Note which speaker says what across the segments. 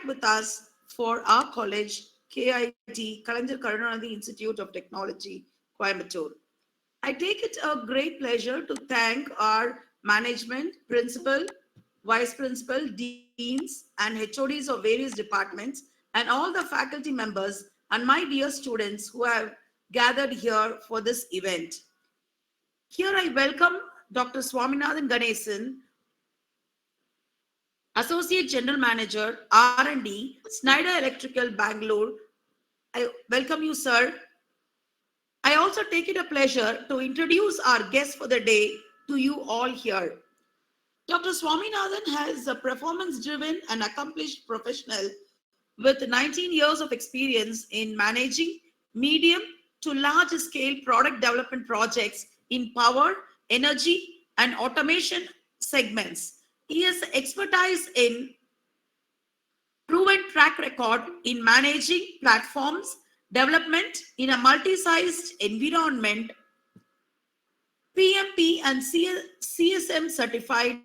Speaker 1: interact with us for our college, KIT, Kalanjar Karunanidhi Institute of Technology, Coimbatore. I take it a great pleasure to thank our management, principal, vice principal, deans, and HODs of various departments, and all the faculty members and my dear students who have gathered here for this event. Here I welcome Dr. Swaminathan Ganesan, Associate General Manager, R&D, Schneider Electrical, Bangalore. I welcome you, sir. I also take it a pleasure to introduce our guest for the day to you all here. Dr. Swaminathan has a performance-driven and accomplished professional with 19 years of experience in managing medium to large-scale product development projects in power, energy, and automation segments. He has expertise in proven track record in managing platforms development in a multi-sized environment, PMP and CSM certified,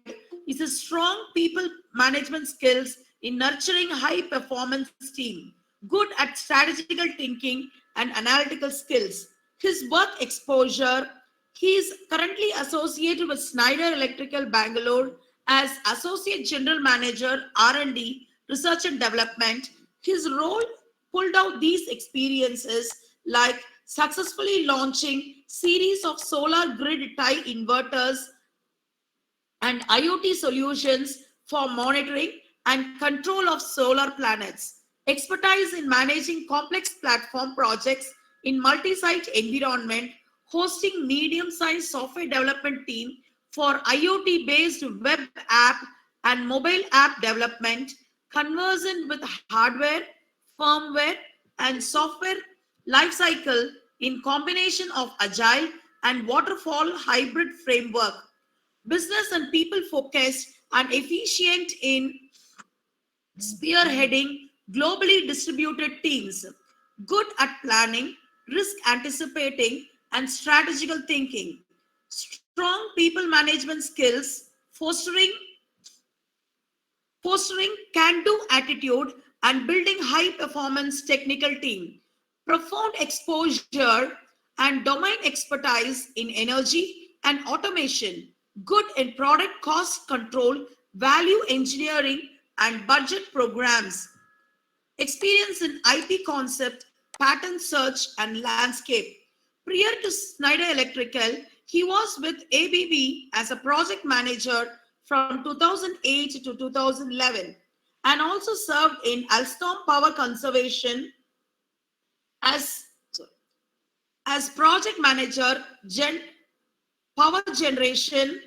Speaker 1: is a strong people management skills in nurturing high performance team, good at strategical thinking and analytical skills. His work exposure, he is currently associated with Schneider Electrical Bangalore as Associate General Manager R&D Research and Development. His role pulled out these experiences like successfully launching series of solar grid tie inverters and IoT solutions for monitoring and control of solar planets, expertise in managing complex platform projects in multi-site environment, hosting medium-sized software development team for IoT-based web app and mobile app development, conversant with hardware, firmware, and software lifecycle in combination of agile and waterfall hybrid framework, business and people focused and efficient in spearheading globally distributed teams, good at planning, risk anticipating, and strategical thinking, strong people management skills, fostering can-do attitude and building high-performance technical team, profound exposure and domain expertise in energy and automation, good in product cost control, value engineering, and budget programs, experience in IP concept, pattern search, and landscape. Prior to Schneider Electrical, he was with ABB as a project manager from 2008 to 2011 and also served in Alstom Power Conservation as, as project manager power generation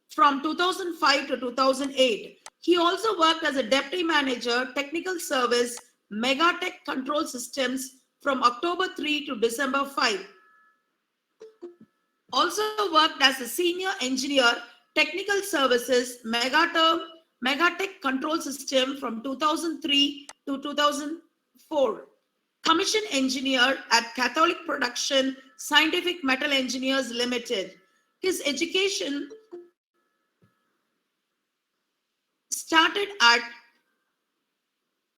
Speaker 1: from 2005 to 2008. He also worked as a deputy manager, technical service, Megatech control systems from October 3 to December 5. Also worked as a senior engineer, technical services, Megatech control system from 2003 to 2004. Commission engineer at Catholic Production Scientific Metal Engineers Limited. His education started at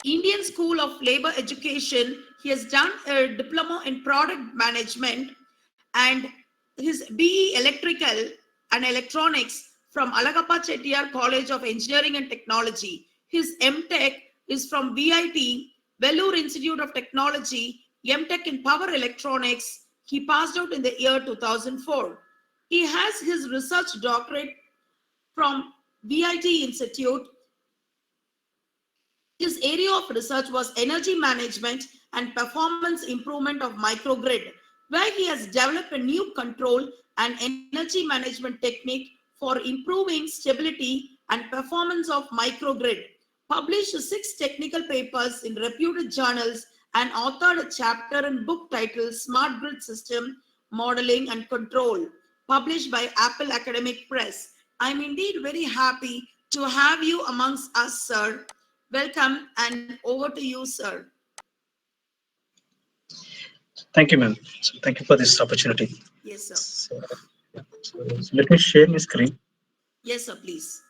Speaker 1: Indian School of Labor Education. He has done a diploma in product management and his BE Electrical and Electronics from Alagappa Chettiar College of Engineering and Technology. His MTech is from VIT, Vellore Institute of Technology, MTech in Power Electronics. He passed out in the year 2004. He has his research doctorate from VIT Institute. His area of research was energy management and performance improvement of microgrid, where he has developed a new control and energy management technique for improving stability and performance of microgrid, published 6 technical papers in reputed journals and authored a chapter in book titled Smart Grid System Modeling and Control, published by Apple Academic Press. I'm indeed very happy to have you amongst us, sir. Welcome, and over to you, sir.
Speaker 2: Thank you, ma'am. So thank you for this opportunity.
Speaker 1: Yes, sir.
Speaker 2: So let me share my screen.
Speaker 1: Yes, sir, please.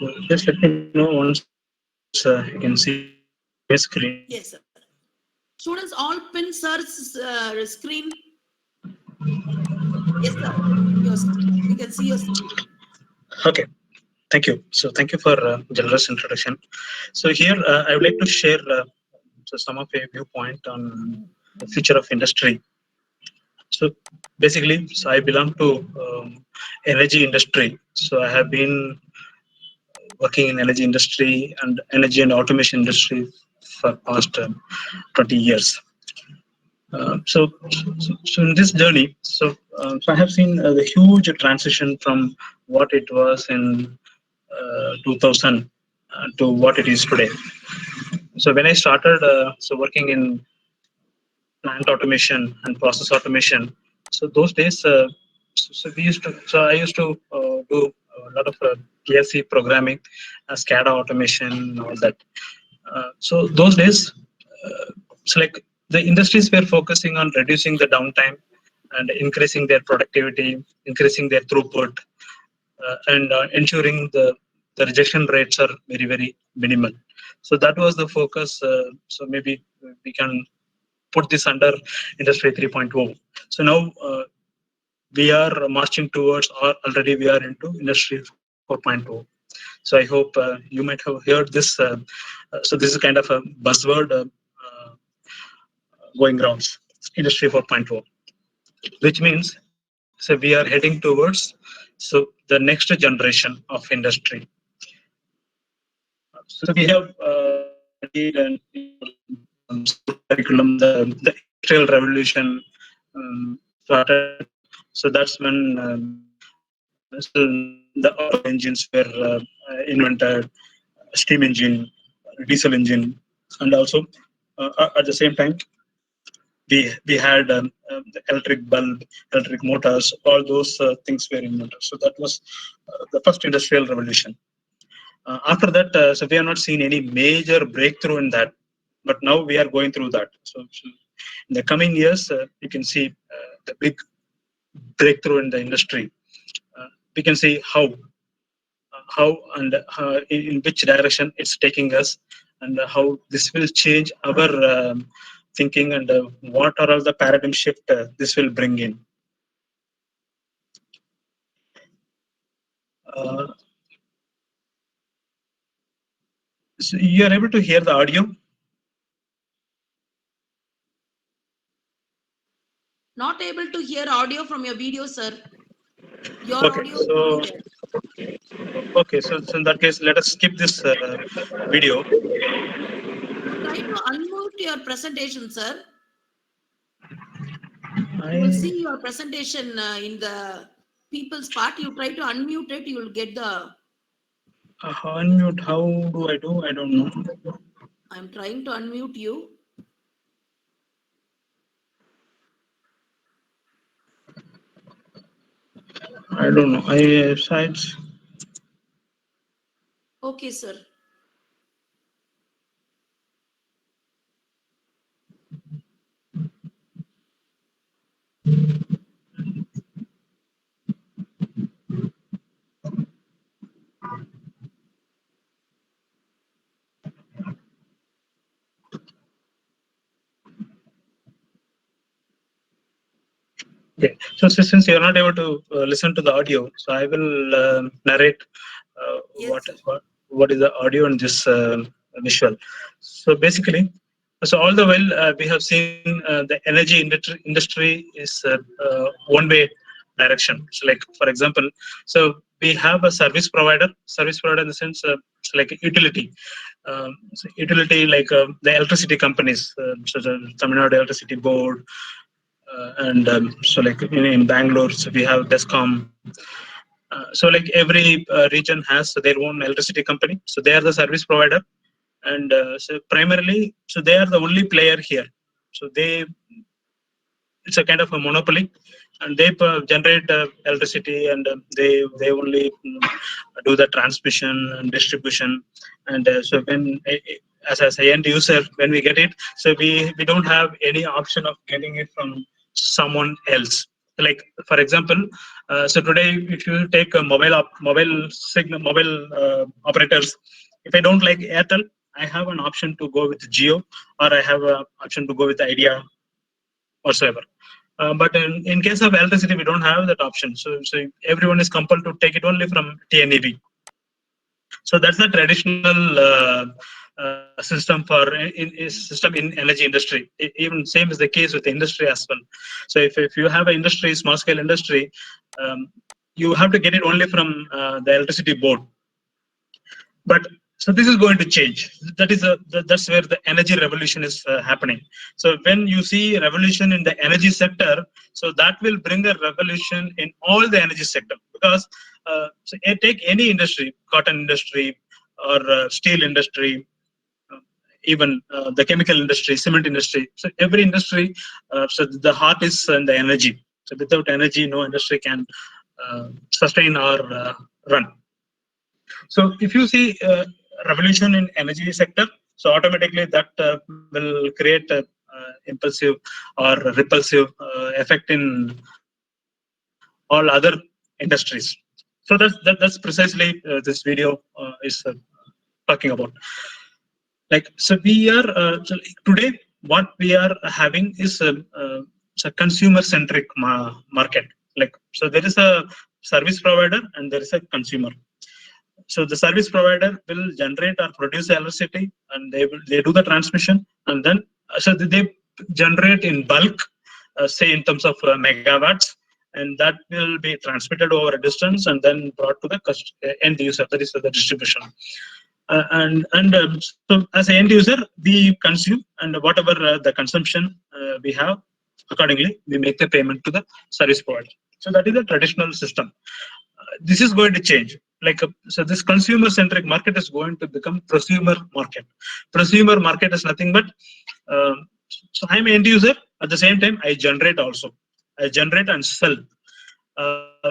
Speaker 2: So just let me know once you can see my screen.
Speaker 1: Yes, sir. Students, all pin sir's screen. Yes, sir. We can see your screen.
Speaker 2: Okay, thank you. So thank you for generous introduction. So here I would like to share so some of a viewpoint on the future of industry. So basically, so I belong to energy industry. So I have been working in energy industry and energy and automation industry for past 20 years. So in this journey, so I have seen the huge transition from what it was in 2000 to what it is today. So when I started working in plant automation and process automation, so those days, I used to do a lot of PLC programming, SCADA automation, all that. So those days, like the industries were focusing on reducing the downtime and increasing their productivity, increasing their throughput, and ensuring the rejection rates are very, very minimal. So that was the focus. So maybe we can put this under Industry 3.0. So now we are marching towards, or already we are into Industry 4.0. So I hope you might have heard this. So this is kind of a buzzword going rounds, Industry 4.0, which means so we are heading towards the next generation of industry. So we have studied and curriculum the industrial revolution started. So that's when so the auto engines were invented, steam engine, diesel engine, and also at the same time we had the electric bulb, electric motors, all those things were invented. So that was the first industrial revolution. After that, so we have not seen any major breakthrough in that, but now we are going through that. So in the coming years, you can see the big breakthrough in the industry. We can see how and in which direction it's taking us, and how this will change our thinking, and what are all the paradigm shift this will bring in. Uh, so you are able to hear the audio?
Speaker 1: Not able to hear audio from your video, sir. Your
Speaker 2: Okay,
Speaker 1: audio is
Speaker 2: so
Speaker 1: only there.
Speaker 2: so in that case, let us skip this video.
Speaker 1: Try to unmute your presentation, sir. You will
Speaker 2: I
Speaker 1: see your presentation in the people's part. You try to unmute it, you will get the.
Speaker 2: unmute. How do I do? I don't know.
Speaker 1: I'm trying to unmute you.
Speaker 2: I don't know. I sites.
Speaker 1: Okay, sir.
Speaker 2: Okay. So since you are not able to listen to the audio, so I will narrate
Speaker 1: Yes, sir.
Speaker 2: what is the audio and this visual. So basically, so all the while we have seen the energy industry is one way direction. So like for example, so we have a service provider in the sense it's like a utility. So utility like the electricity companies, so the Tamil Nadu Electricity Board, and so like in Bangalore, so we have Descom. So like every region has their own electricity company. So they are the service provider, and so primarily, so they are the only player here. So it's a kind of a monopoly, and they generate electricity, and they only do the transmission and distribution. And so when as a end user, when we get it, so we don't have any option of getting it from someone else. Like for example, so today if you take a mobile operators, if I don't like Airtel, I have an option to go with Geo, or I have an option to go with Idea whatsoever. But in case of electricity, we don't have that option. So everyone is compelled to take it only from TNEB. So that's the traditional system for system in energy industry. Even same is the case with the industry as well. So if you have an industry, small scale industry, you have to get it only from the electricity board. But so this is going to change. That's where the energy revolution is happening. So when you see revolution in the energy sector, so that will bring a revolution in all the energy sector, because so take any industry, cotton industry or steel industry, uh, even the chemical industry, cement industry. So every industry, so the heart is in the energy. So without energy, no industry can sustain or run. So if you see revolution in energy sector, so automatically that will create a impulsive or repulsive effect in all other industries. So that's precisely this video is talking about. Like so, we are so today what we are having is a consumer centric market. Like so, there is a service provider and there is a consumer. So the service provider will generate or produce electricity, and they do the transmission, and then so they generate in bulk, say in terms of megawatts, and that will be transmitted over a distance and then brought to the end user. That is the distribution. So as an end user, we consume, and whatever the consumption we have, accordingly we make the payment to the service provider. So that is the traditional system. This is going to change. Like so, this consumer-centric market is going to become prosumer market. Prosumer market is nothing but so I'm an end user. At the same time, I generate also. I generate and sell.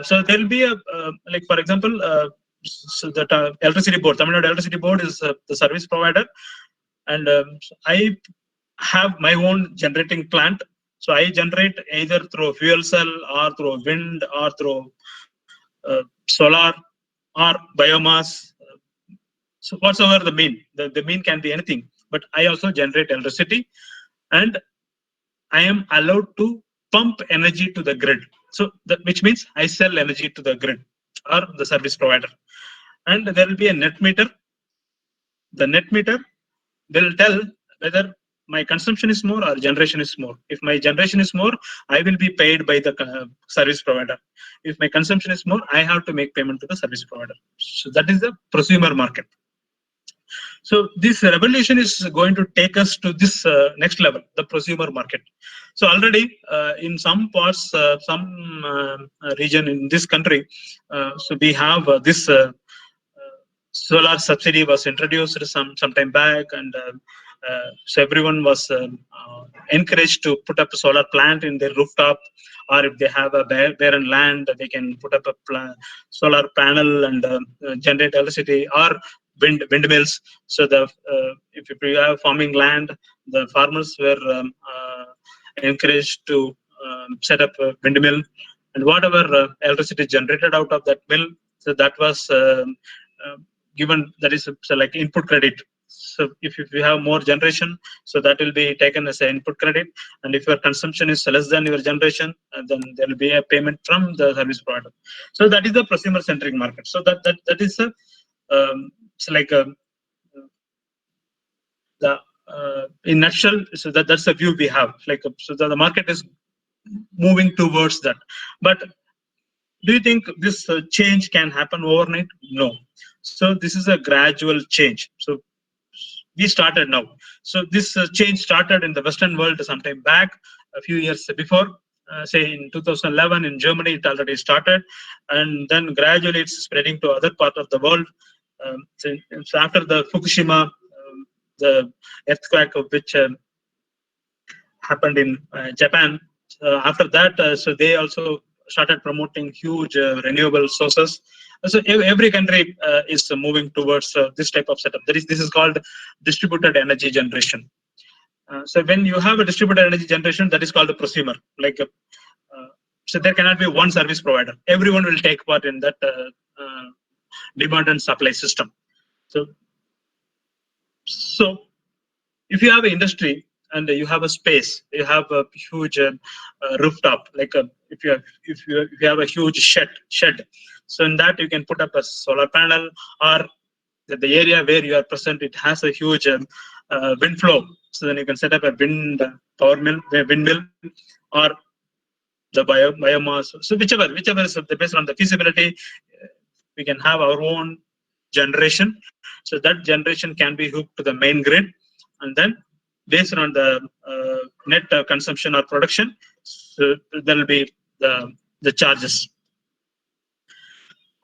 Speaker 2: So there'll be a like for example, so that electricity board, Tamil Nadu electricity board is the service provider, and I have my own generating plant. So I generate either through fuel cell or through wind or through solar or biomass. So whatsoever the mean can be anything. But I also generate electricity, and I am allowed to pump energy to the grid. So which means I sell energy to the grid or the service provider, and there will be a net meter. The net meter will tell whether my consumption is more or generation is more. If my generation is more, I will be paid by the service provider. If my consumption is more, I have to make payment to the service provider. So that is the prosumer market. So this revolution is going to take us to this next level, the prosumer market. So already in some parts, some region in this country, so we have this solar subsidy was introduced some time back, and so everyone was encouraged to put up a solar plant in their rooftop, or if they have a barren land, they can put up a solar panel and generate electricity, or windmills. So if you have farming land, the farmers were encouraged to set up a windmill, and whatever electricity generated out of that mill, so that was given, that is so like input credit. So if you have more generation, so that will be taken as an input credit, and if your consumption is less than your generation, then there will be a payment from the service provider. So that is the prosumer centric market. So that is a it's like a the in nutshell. So that's the view we have. Like so the market is moving towards that. But do you think this change can happen overnight? No. So this is a gradual change. So we started now. So this change started in the Western world sometime back, a few years before. Say in 2011 in Germany, it already started, and then gradually it's spreading to other part of the world. So after the Fukushima, the earthquake of which happened in Japan. After that, so they also started promoting huge renewable sources. So every country is moving towards this type of setup. This is called distributed energy generation. So when you have a distributed energy generation, that is called a prosumer. Like So there cannot be one service provider. Everyone will take part in that demand and supply system. So if you have an industry and you have a space, you have a huge rooftop, like if you have a huge shed. So in that you can put up a solar panel, or the area where you are present, it has a huge wind flow. So then you can set up a windmill, or the biomass. So whichever is based on the feasibility, we can have our own generation. So that generation can be hooked to the main grid, and then based on the net consumption or production, so there will be the charges.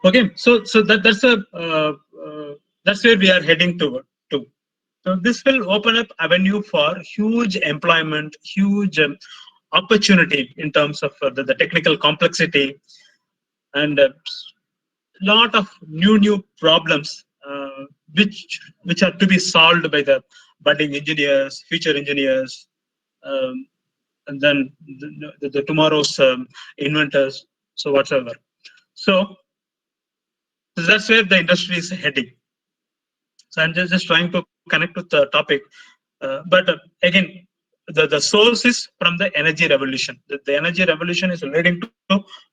Speaker 2: Okay, so that's where we are heading to. So this will open up avenue for huge employment, huge opportunity in terms of the technical complexity, and lot of new problems which are to be solved by the budding engineers, future engineers, and then the tomorrow's inventors. So whatsoever. So that's where the industry is heading. So I'm just trying to connect with the topic, but again, the source is from the energy revolution. The energy revolution is leading to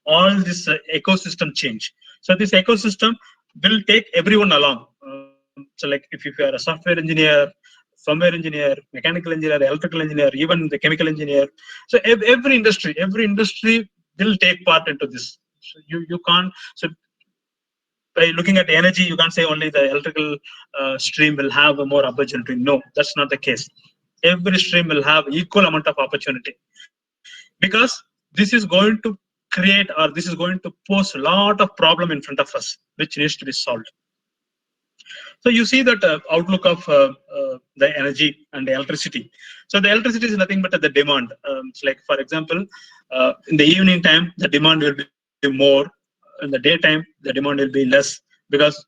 Speaker 2: all this ecosystem change. So this ecosystem will take everyone along. So like if you are a software engineer, firmware engineer, mechanical engineer, electrical engineer, even the chemical engineer. So every industry will take part into this. So you can't. So by looking at energy, you can't say only the electrical stream will have a more opportunity. No, that's not the case. Every stream will have equal amount of opportunity, because this is going to create, or this is going to pose a lot of problem in front of us, which needs to be solved. So you see that outlook of the energy and the electricity. So the electricity is nothing but the demand. It's like, for example, in the evening time, the demand will be more. In the daytime, the demand will be less, because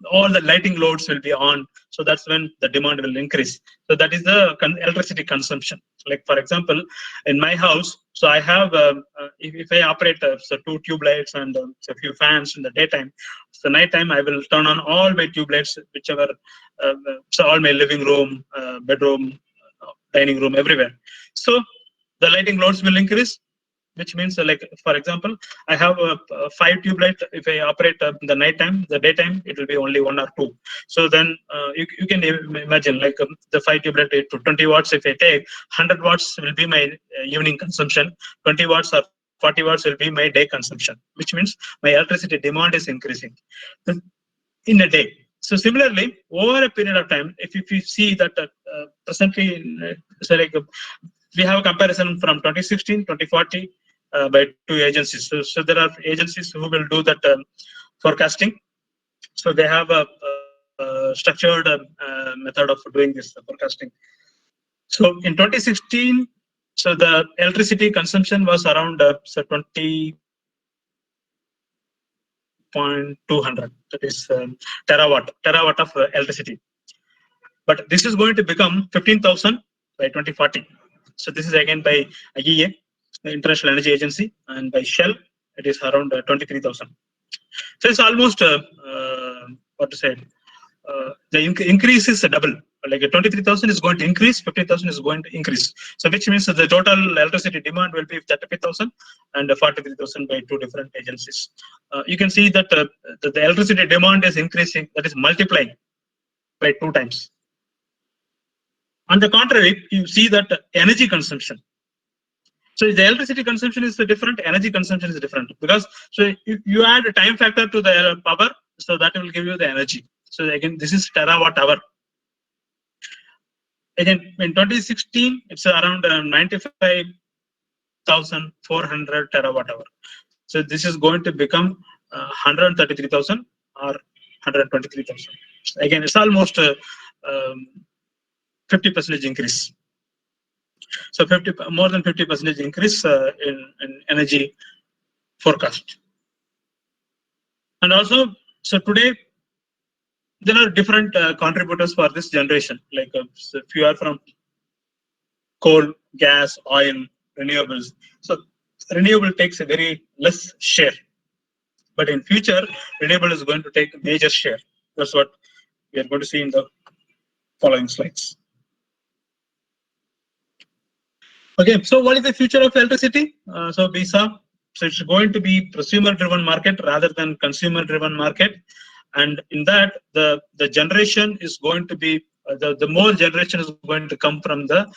Speaker 2: all the lighting loads will be on. So that's when the demand will increase. So that is the electricity consumption. Like for example, in my house, so I have if I operate so 2 tube lights and a few fans in the daytime. So nighttime I will turn on all my tube lights, whichever so all my living room, bedroom, dining room, everywhere. So the lighting loads will increase, which means like for example, I have a 5 tube light. If I operate the nighttime, the daytime it will be only 1 or 2. So then you can imagine like the 5 tube light to 20 watts. If I take 100 watts will be my evening consumption, 20 watts or 40 watts will be my day consumption, which means my electricity demand is increasing in a day. So similarly, over a period of time, if you see that presently, so like we have a comparison from 2016, 2040 by 2 agencies. So there are agencies who will do that forecasting. So they have a structured method of doing this forecasting. So in 2016, so the electricity consumption was around 20.200, that is terawatt of electricity. But this is going to become 15,000 by 2040. So this is again by IEA, the International Energy Agency, and by Shell, it is around 23,000. So it's almost what to say. The increase is double. Like 23,000 is going to increase, 15,000 is going to increase. So which means that the total electricity demand will be 35,000 and 43,000 by 2 different agencies. You can see that the electricity demand is increasing, that is multiplying by 2 times. On the contrary, you see that energy consumption. So the electricity consumption is different, energy consumption is different, because so if you add a time factor to the power, so that will give you the energy. So again, this is terawatt hour. Again, in 2016, it's around 95,400 terawatt hour. So this is going to become 133,000 or 123,000. Again, it's almost 50% increase. So more than 50% increase in energy forecast. And also, so today there are different contributors for this generation. Like so if you are from coal, gas, oil, renewables. So renewable takes a very less share. But in future, renewable is going to take a major share. That's what we are going to see in the following slides. Okay, so what is the future of electricity? So we saw, so it's going to be prosumer-driven market rather than consumer-driven market, and in that the generation is going to be the more generation is going to come from the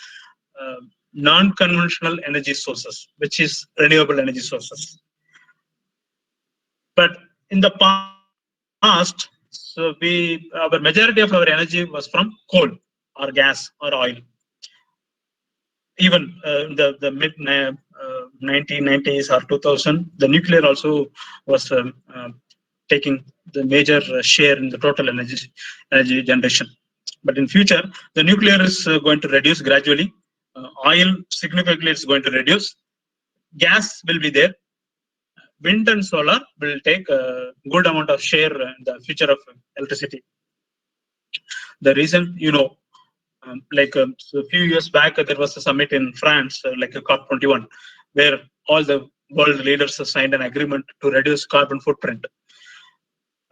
Speaker 2: non-conventional energy sources, which is renewable energy sources. But in the past, so our majority of our energy was from coal or gas or oil. Even the mid 1990s or 2000, the nuclear also was taking the major share in the total energy generation. But in future, the nuclear is going to reduce gradually. Oil significantly is going to reduce. Gas will be there. Wind and solar will take a good amount of share in the future of electricity. The reason, so a few years back, there was a summit in France, like a COP21, where all the world leaders signed an agreement to reduce carbon footprint.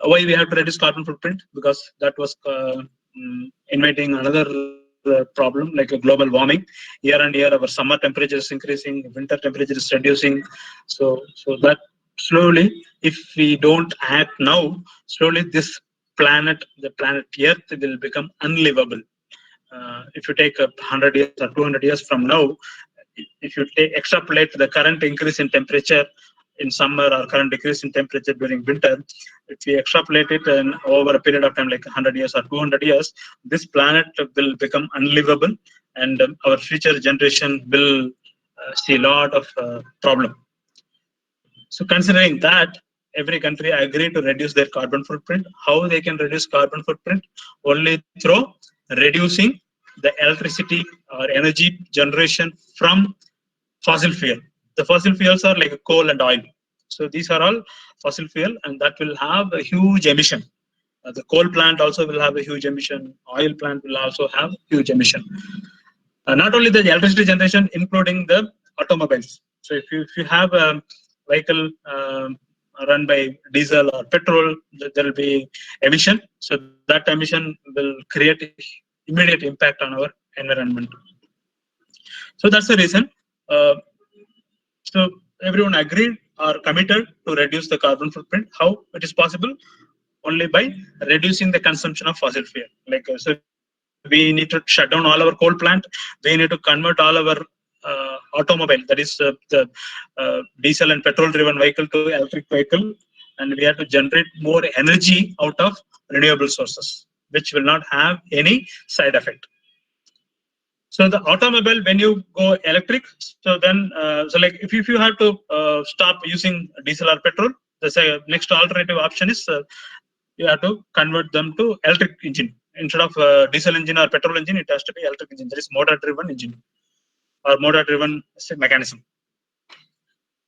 Speaker 2: Why we have to reduce carbon footprint? Because that was inviting another problem, like a global warming. Year on year, our summer temperature is increasing, winter temperature is reducing. So that slowly, if we don't act now, slowly the planet Earth will become unlivable. If you take 100 years or 200 years from now, if you extrapolate the current increase in temperature in summer or current decrease in temperature during winter, if we extrapolate it and over a period of time like 100 years or 200 years, this planet will become unlivable, and our future generation will see a lot of problem. So considering that, every country agreed to reduce their carbon footprint. How they can reduce carbon footprint? Only through reducing the electricity or energy generation from fossil fuel. The fossil fuels are like coal and oil. So these are all fossil fuel, and that will have a huge emission. The coal plant also will have a huge emission. Oil plant will also have huge emission. Not only the electricity generation, including the automobiles. So if you have a vehicle run by diesel or petrol, there will be emission. So that emission will create immediate impact on our environment. So that's the reason. So everyone agreed or committed to reduce the carbon footprint. How it is possible? Only by reducing the consumption of fossil fuel. Like so, we need to shut down all our coal plant. We need to convert all our automobile, that is the diesel and petrol driven vehicle, to electric vehicle, and we have to generate more energy out of renewable sources, which will not have any side effect. So the automobile, when you go electric, so then like if you have to stop using diesel or petrol, the next alternative option is you have to convert them to electric engine. Instead of diesel engine or petrol engine, it has to be electric engine. That is motor driven engine or motor driven mechanism.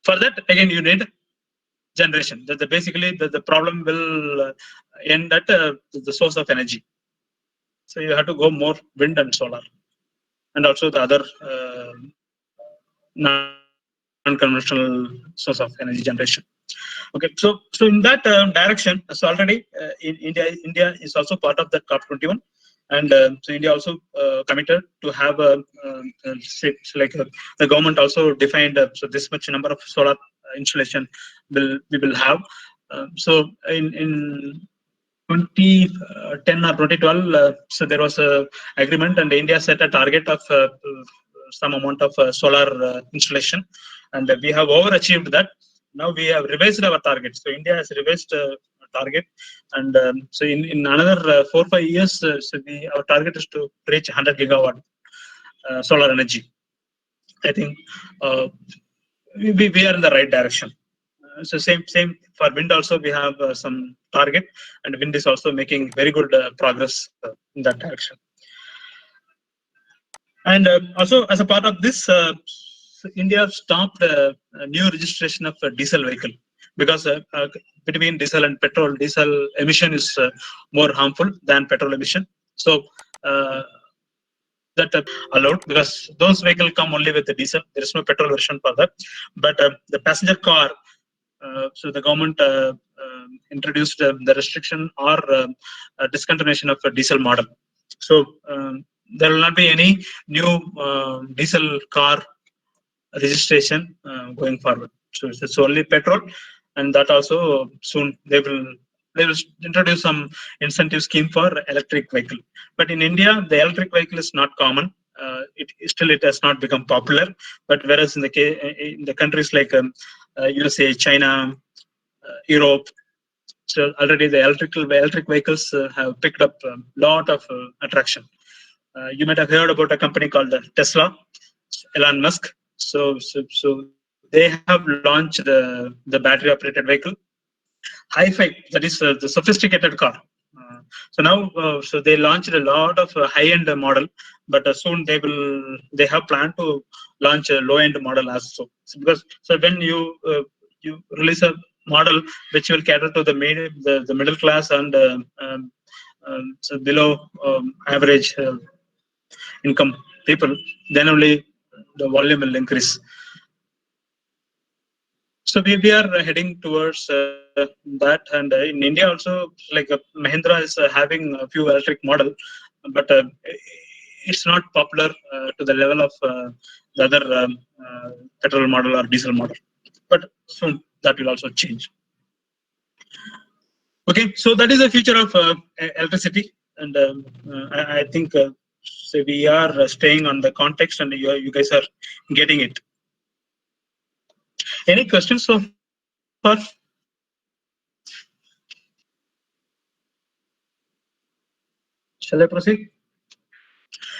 Speaker 2: For that, again, you need generation. Basically the problem will end at the source of energy. So you have to go more wind and solar, and also the other non-conventional source of energy generation. Okay, so in that direction, so already in India is also part of that COP21, and so India also committed to have the government also defined so this much number of solar installation we will have. So in 2010 or 2012, so there was a agreement, and India set a target of some amount of solar installation, and we have overachieved that. Now we have revised our target. So India has revised target, and so in another 4 or 5 years, so our target is to reach 100 gigawatt solar energy. I think we are in the right direction. So same for wind also, we have some target, and wind is also making very good progress in that direction. And also as a part of this, India stopped new registration of diesel vehicle, because between diesel and petrol, diesel emission is more harmful than petrol emission. So that allowed, because those vehicles come only with the diesel. There is no petrol version for that. But the passenger car, so the government introduced the restriction or discontinuation of a diesel model. So there will not be any new diesel car registration going forward. So it's only petrol, and that also soon they will introduce some incentive scheme for electric vehicle. But in India, the electric vehicle is not common. It has not become popular. But whereas in the countries like USA, China, Europe, so already the electric vehicles have picked up a lot of attraction. You might have heard about a company called Tesla, Elon Musk. So they have launched the battery operated vehicle, Hi-Fi, that is the sophisticated car. So now, so they launched a lot of high-end model, but soon they have planned to launch a low-end model also. So when you release a model which will cater to the middle class and so below average income people, then only the volume will increase. So we are heading towards that, and in India also, like Mahindra is having a few electric model, but it's not popular to the level of the other petrol model or diesel model. But soon that will also change. Okay, so that is the future of electricity, and I think so we are staying on the context, and you guys are getting it. Any questions so far? Shall I proceed?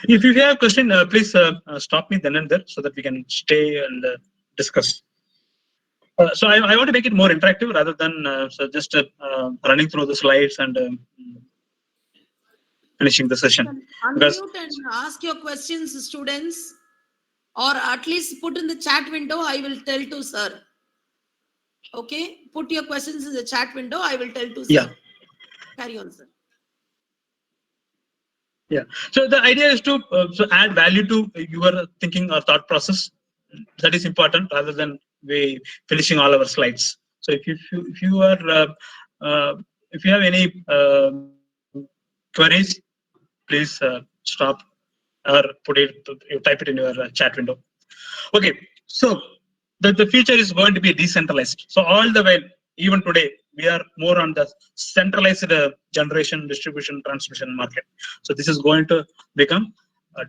Speaker 2: If you have a question, please stop me then and there so that we can stay and discuss. So I want to make it more interactive rather than so just running through the slides and finishing the session. Because
Speaker 1: Unmute and ask your questions, students, or at least put in the chat window. I will tell to sir. Okay, put your questions in the chat window. I will tell to sir.
Speaker 2: Yeah.
Speaker 1: Carry on, sir.
Speaker 2: Yeah. So the idea is to so add value to your thinking or thought process. That is important rather than we finishing all our slides. So if you are if you have any queries, please stop or you type it in your chat window. Okay. So the future is going to be decentralized. So all the way, even today, we are more on the centralized generation, distribution, transmission market. So this is going to become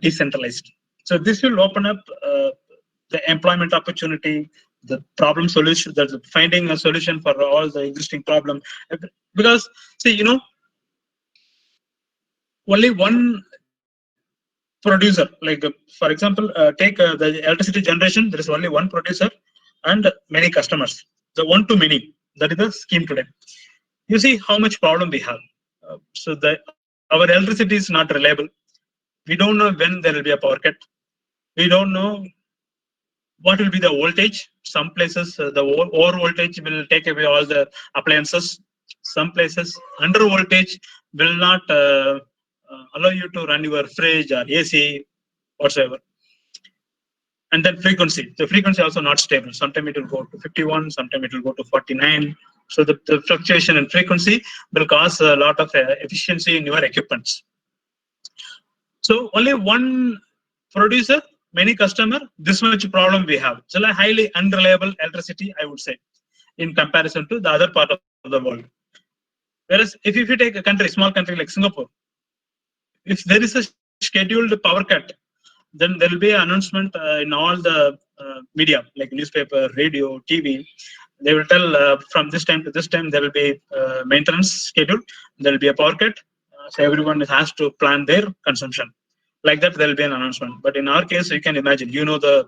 Speaker 2: decentralized. So this will open up the employment opportunity, the problem solution, the finding a solution for all the existing problem. Because see, only one producer, like for example, take the electricity generation, there is only one producer and many customers. The one to many, that is the scheme today. You see how much problem we have. So our electricity is not reliable. We don't know when there will be a power cut. We don't know what will be the voltage. Some places the over voltage will take away all the appliances. Some places under voltage will not allow you to run your fridge or AC whatsoever. And then frequency. The frequency also not stable. Sometimes it will go to 51, sometimes it will go to 49. So the fluctuation in frequency will cause a lot of efficiency in your equipments. So only one producer, many customer, this much problem we have. So like highly unreliable electricity, I would say, in comparison to the other part of the world. Whereas if you take a country, small country like Singapore, if there is a scheduled power cut, then there will be an announcement in all the media, like newspaper, radio, TV. They will tell from this time to this time there will be maintenance schedule. There will be a power cut, so everyone has to plan their consumption. Like that, there will be an announcement. But in our case, you can imagine, the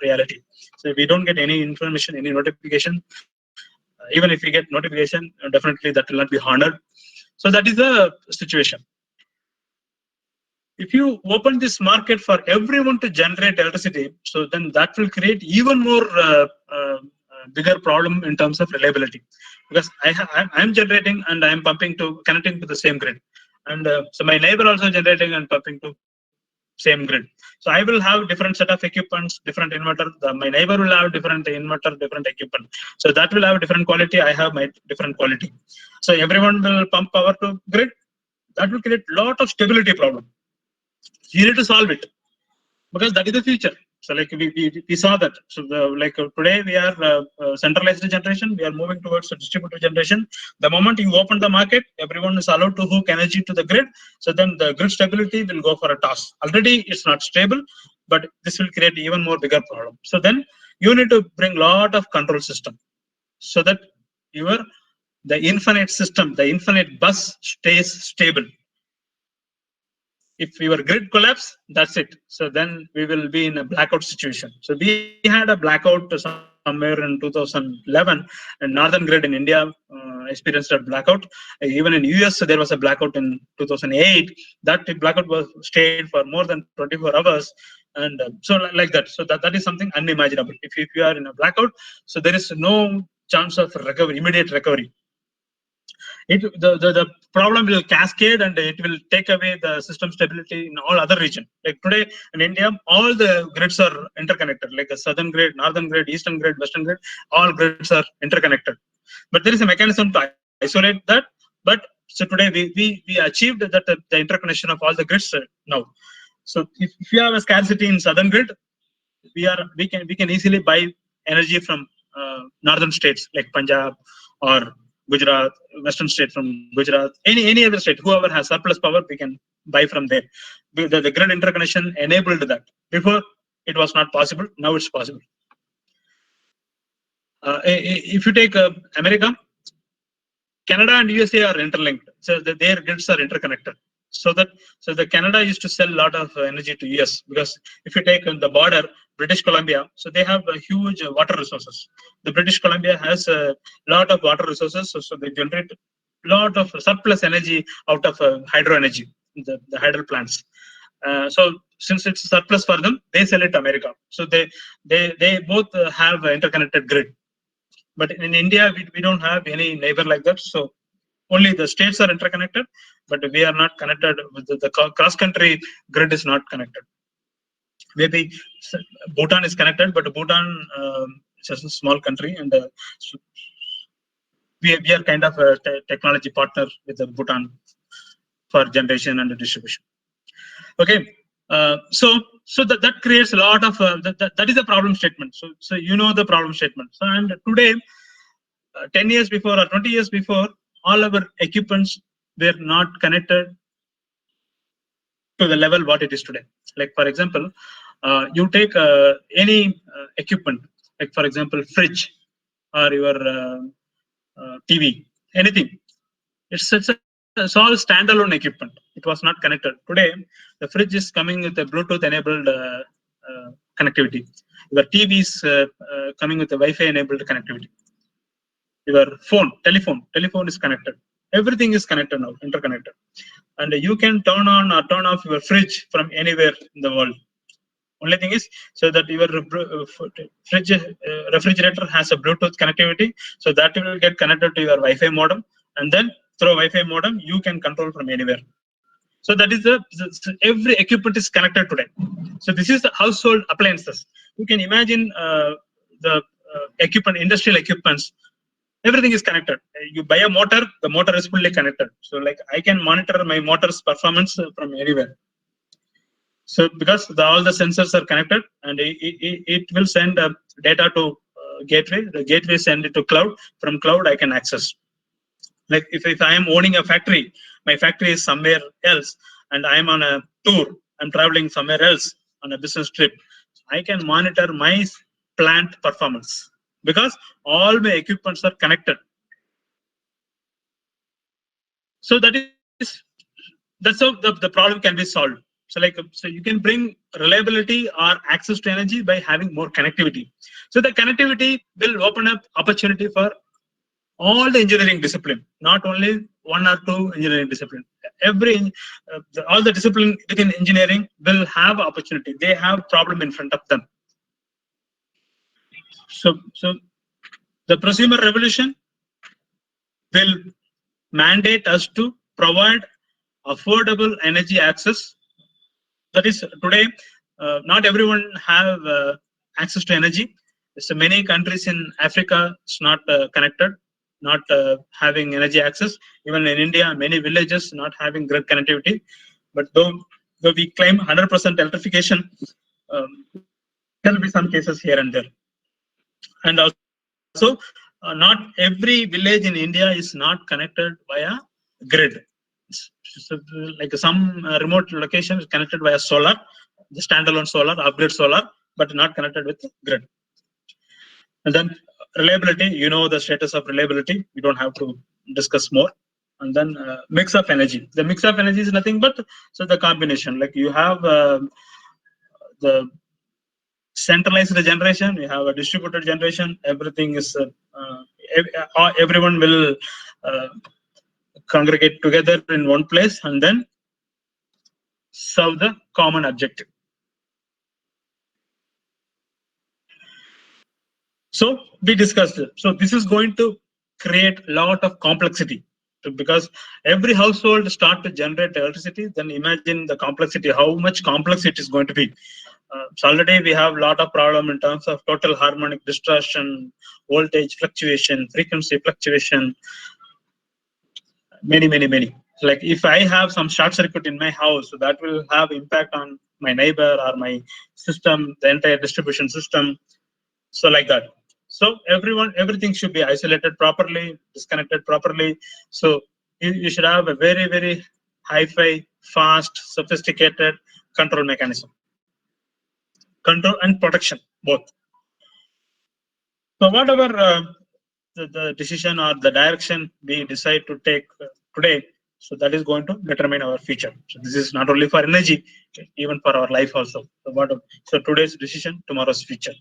Speaker 2: reality. So if we don't get any information, any notification, even if we get notification, definitely that will not be honored. So that is the situation. If you open this market for everyone to generate electricity, so then that will create even more bigger problem in terms of reliability, because I'm generating and I'm connecting to the same grid, and so my neighbor also generating and pumping to same grid. So I will have different set of equipments, different inverter. My neighbor will have different inverter, different equipment. So that will have different quality. I have my different quality. So everyone will pump power to grid. That will create lot of stability problem. You need to solve it because that is the future. So like we saw that. So today we are centralized generation. We are moving towards a distributed generation. The moment you open the market, everyone is allowed to hook energy to the grid. So then the grid stability will go for a toss. Already it's not stable, but this will create even more bigger problem. So then you need to bring lot of control system so that the infinite system, the infinite bus stays stable. If your grid collapse, that's it. So then we will be in a blackout situation. So we had a blackout somewhere in 2011, and Northern Grid in India experienced a blackout. Even in US, there was a blackout in 2008. That blackout was stayed for more than 24 hours. And so like that. So that is something unimaginable. If you are in a blackout, so there is no chance of recovery, immediate recovery. The problem will cascade and it will take away the system stability in all other region. Like today in India, all the grids are interconnected, like a southern grid, northern grid, eastern grid, western grid, all grids are interconnected. But there is a mechanism to isolate that. But so today we achieved that the interconnection of all the grids now. So if you have a scarcity in southern grid, we can easily buy energy from northern states like Punjab or Gujarat, western state from Gujarat, any other state, whoever has surplus power, we can buy from there. The grid interconnection enabled that. Before it was not possible, now it's possible. If you take America, Canada and USA are interlinked, so their grids are interconnected. So the Canada used to sell a lot of energy to US because if you take the border, British Columbia, so they have huge water resources. The British Columbia has a lot of water resources, so they generate a lot of surplus energy out of hydro energy, the hydro plants. So since it's surplus for them, they sell it to America. So they both have an interconnected grid. But in India, we don't have any neighbor like that. So only the states are interconnected, but we are not connected with the cross-country grid is not connected. Maybe Bhutan is connected, but Bhutan is just a small country, and so we are kind of a technology partner with the Bhutan for generation and distribution. Okay, so that creates a lot of that is a problem statement. So you know the problem statement. So and today, 10 years before or 20 years before, all our equipments were not connected to the level what it is today. Like for example, you take any equipment, like for example, fridge or your TV, anything. It's all standalone equipment. It was not connected. Today, the fridge is coming with a Bluetooth enabled connectivity. Your TV is coming with a Wi-Fi enabled connectivity. Your telephone is connected. Everything is connected now, interconnected. And you can turn on or turn off your fridge from anywhere in the world. Only thing is, so that your refrigerator has a Bluetooth connectivity, so that will get connected to your Wi-Fi modem, and then through Wi-Fi modem you can control from anywhere. So that is every equipment is connected today. So this is the household appliances. You can imagine the equipment, industrial equipments. Everything is connected. You buy a motor, the motor is fully connected. So like I can monitor my motor's performance from anywhere. So because all the sensors are connected, and it will send data to gateway. The gateway send it to cloud. From cloud, I can access. Like if I am owning a factory, my factory is somewhere else, and I am on a tour. I'm traveling somewhere else on a business trip. I can monitor my plant performance because all my equipments are connected. So that's how the problem can be solved. So you can bring reliability or access to energy by having more connectivity. So the connectivity will open up opportunity for all the engineering discipline, not only one or two engineering discipline. All the discipline within engineering will have opportunity. They have problem in front of them. So the prosumer revolution will mandate us to provide affordable energy access that is today, not everyone have access to energy. So many countries in Africa is not connected, not having energy access. Even in India, many villages not having grid connectivity. But though we claim 100% electrification, there will be some cases here and there. And also, not every village in India is not connected via grid. So, like some remote location is connected via solar, the standalone solar, upgrade solar, but not connected with grid. And then reliability, you know the status of reliability. We don't have to discuss more. And then mix of energy. The mix of energy is nothing but so the combination. Like you have the centralized generation, you have a distributed generation. Everything is everyone will uh, congregate together in one place and then serve the common objective. So we discussed it. So this is going to create a lot of complexity because every household start to generate electricity. Then imagine the complexity, how much complex it is going to be. So already we have a lot of problem in terms of total harmonic distortion, voltage fluctuation, frequency fluctuation, many. Like if I have some short circuit in my house, so that will have impact on my neighbor or my system, the entire distribution system. So like that. So everything should be isolated properly, disconnected properly. So you should have a very hi-fi, fast, sophisticated control mechanism, control and protection both. So whatever the decision or the direction we decide to take today, so that is going to determine our future. So this is not only for energy, even for our life also. So today's decision, tomorrow's future.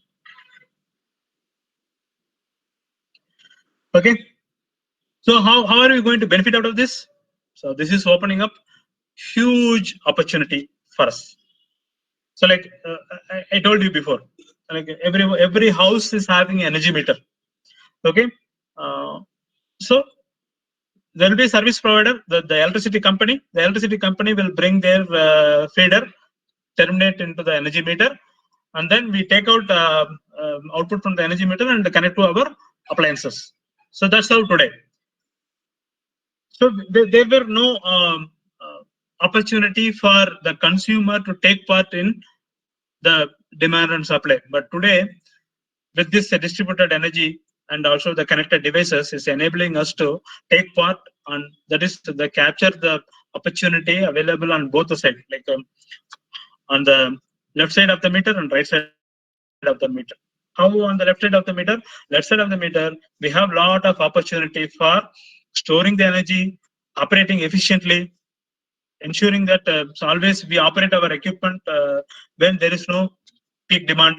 Speaker 2: Okay. So how are we going to benefit out of this? So this is opening up huge opportunity for us. So like I told you before, like every house is having an energy meter. Okay. So there will be a service provider, the electricity company. The electricity company will bring their feeder, terminate into the energy meter, and then we take out output from the energy meter and connect to our appliances. So that's how today. So there were no opportunity for the consumer to take part in the demand and supply. But today, with this distributed energy and also the connected devices, is enabling us to take part on, that is the capture the opportunity available on both the sides, like on the left side of the meter and right side of the meter. How on the left side of the meter? Left side of the meter, we have lot of opportunity for storing the energy, operating efficiently, ensuring that so always we operate our equipment when there is no peak demand.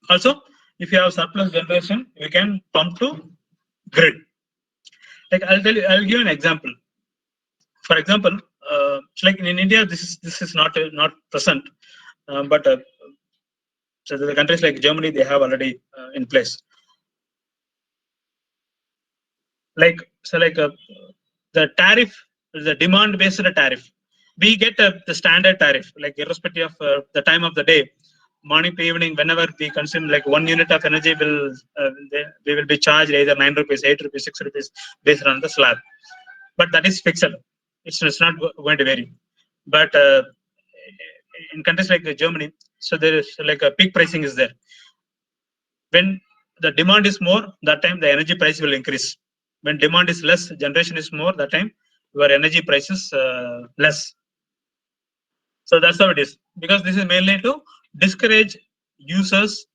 Speaker 2: Also, if you have surplus generation, we can pump to grid. Like I'll give an example. For example, like in India, this is not present, but so the countries like Germany, they have already in place. Like so, like the tariff is a demand-based tariff. We get the standard tariff, like irrespective of the time of the day, morning to evening, whenever we consume like 1 unit of energy, we will be charged either 9 rupees, 8 rupees, 6 rupees based on the slab. But that is fixed. It's not going to vary. But in countries like Germany, so there is like a peak pricing is there. When the demand is more, that time the energy price will increase. When demand is less, generation is more, that time your energy price is less. So that's how it is. Because this is mainly to discourage users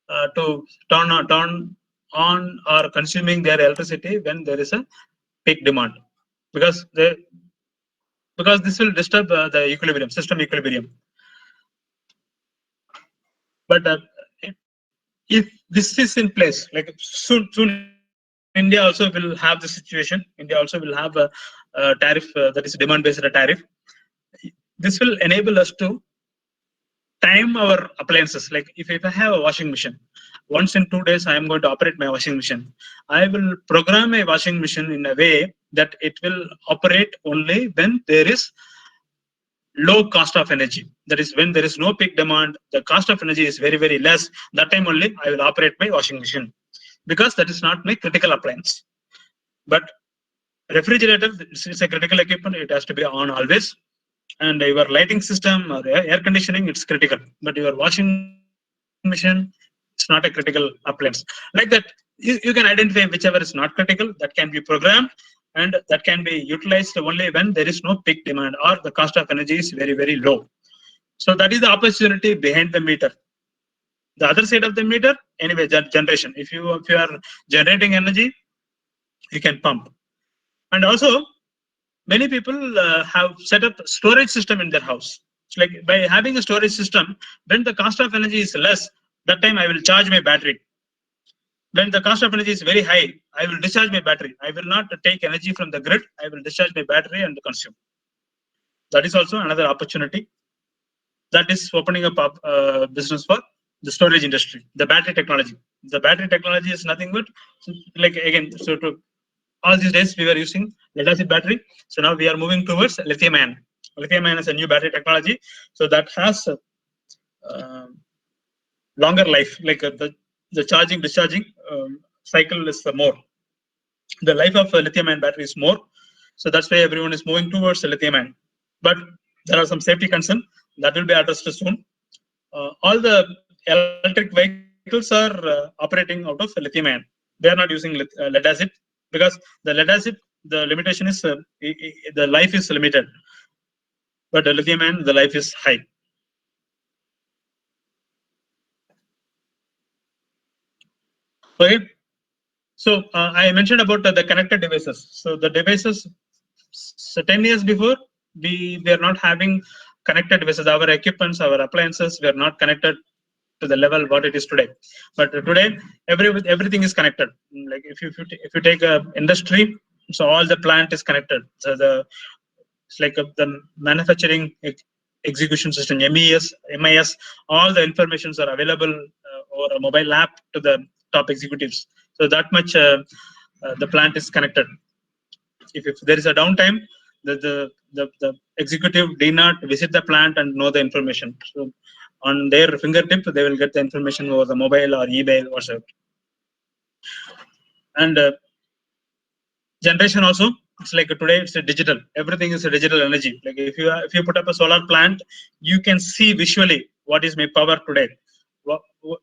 Speaker 2: to turn on or consuming their electricity when there is a peak demand. Because this will disturb the equilibrium, system equilibrium. But if this is in place, like soon India also will have the situation. India also will have a tariff that is demand-based tariff. This will enable us to time our appliances. Like if I have a washing machine, once in 2 days I am going to operate my washing machine. I will program a washing machine in a way that it will operate only when there is low cost of energy. That is when there is no peak demand, the cost of energy is very, very less. That time only I will operate my washing machine because that is not my critical appliance. But refrigerator, it's a critical equipment. It has to be on always. And your lighting system or air conditioning, it's critical. But your washing machine, it's not a critical appliance. Like that, you can identify whichever is not critical, that can be programmed, and that can be utilized only when there is no peak demand or the cost of energy is very, very low. So that is the opportunity behind the meter. The other side of the meter, anyway, generation. If you are generating energy, you can pump. And also, many people have set up storage system in their house. It's like by having a storage system, when the cost of energy is less, that time I will charge my battery. When the cost of energy is very high, I will discharge my battery. I will not take energy from the grid. I will discharge my battery and consume. That is also another opportunity that is opening up business for the storage industry, the battery technology. The battery technology is nothing but like again, so to all these days we were using lead acid battery. So now we are moving towards lithium ion. Lithium ion is a new battery technology. So that has uh, longer life, like the charging discharging cycle is more. The life of a lithium ion battery is more. So that's why everyone is moving towards lithium ion. But there are some safety concerns that will be addressed soon. All the electric vehicles are operating out of lithium ion. They are not using lead acid because the lead acid, the limitation is the life is limited, but the lithium ion, the life is high. Okay. So I mentioned about the connected devices. So the devices, so 10 years before, we were not having connected devices. Our equipments, our appliances were not connected to the level what it is today. But today, everything is connected. Like if you take a industry, so all the plant is connected. So it's like the manufacturing execution system, MIS, all the informations are available over a mobile app to the top executives. So that much the plant is connected. If there is a downtime, the executive did not visit the plant and know the information. So on their fingertip, they will get the information over the mobile or email, whatever. And generation also, it's like today it's a digital. Everything is a digital energy. Like if you put up a solar plant, you can see visually what is my power today.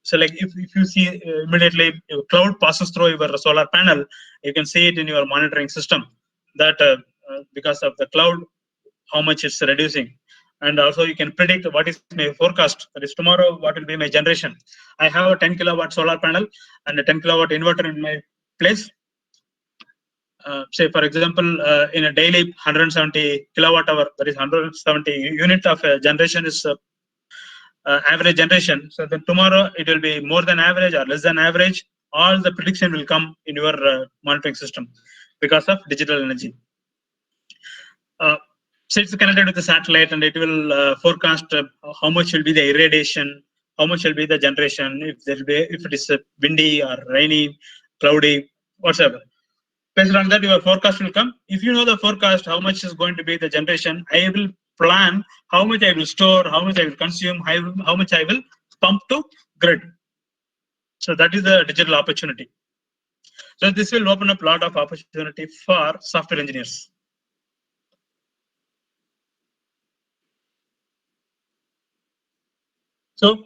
Speaker 2: So like if you see immediately cloud passes through your solar panel, you can see it in your monitoring system that because of the cloud, how much it's reducing. And also you can predict what is my forecast. That is tomorrow, what will be my generation. I have a 10 kilowatt solar panel and a 10 kilowatt inverter in my place. Say for example, in a daily 170 kilowatt hour, that is 170 unit of generation is average generation. So then tomorrow it will be more than average or less than average. All the prediction will come in your monitoring system because of digital energy. So it's connected with the satellite and it will forecast how much will be the irradiation, how much will be the generation, if it is windy or rainy, cloudy, whatever. Based on that, your forecast will come. If you know the forecast, how much is going to be the generation, I will plan how much I will store, how much I will consume, how much I will pump to grid. So that is the digital opportunity. So this will open up a lot of opportunity for software engineers. So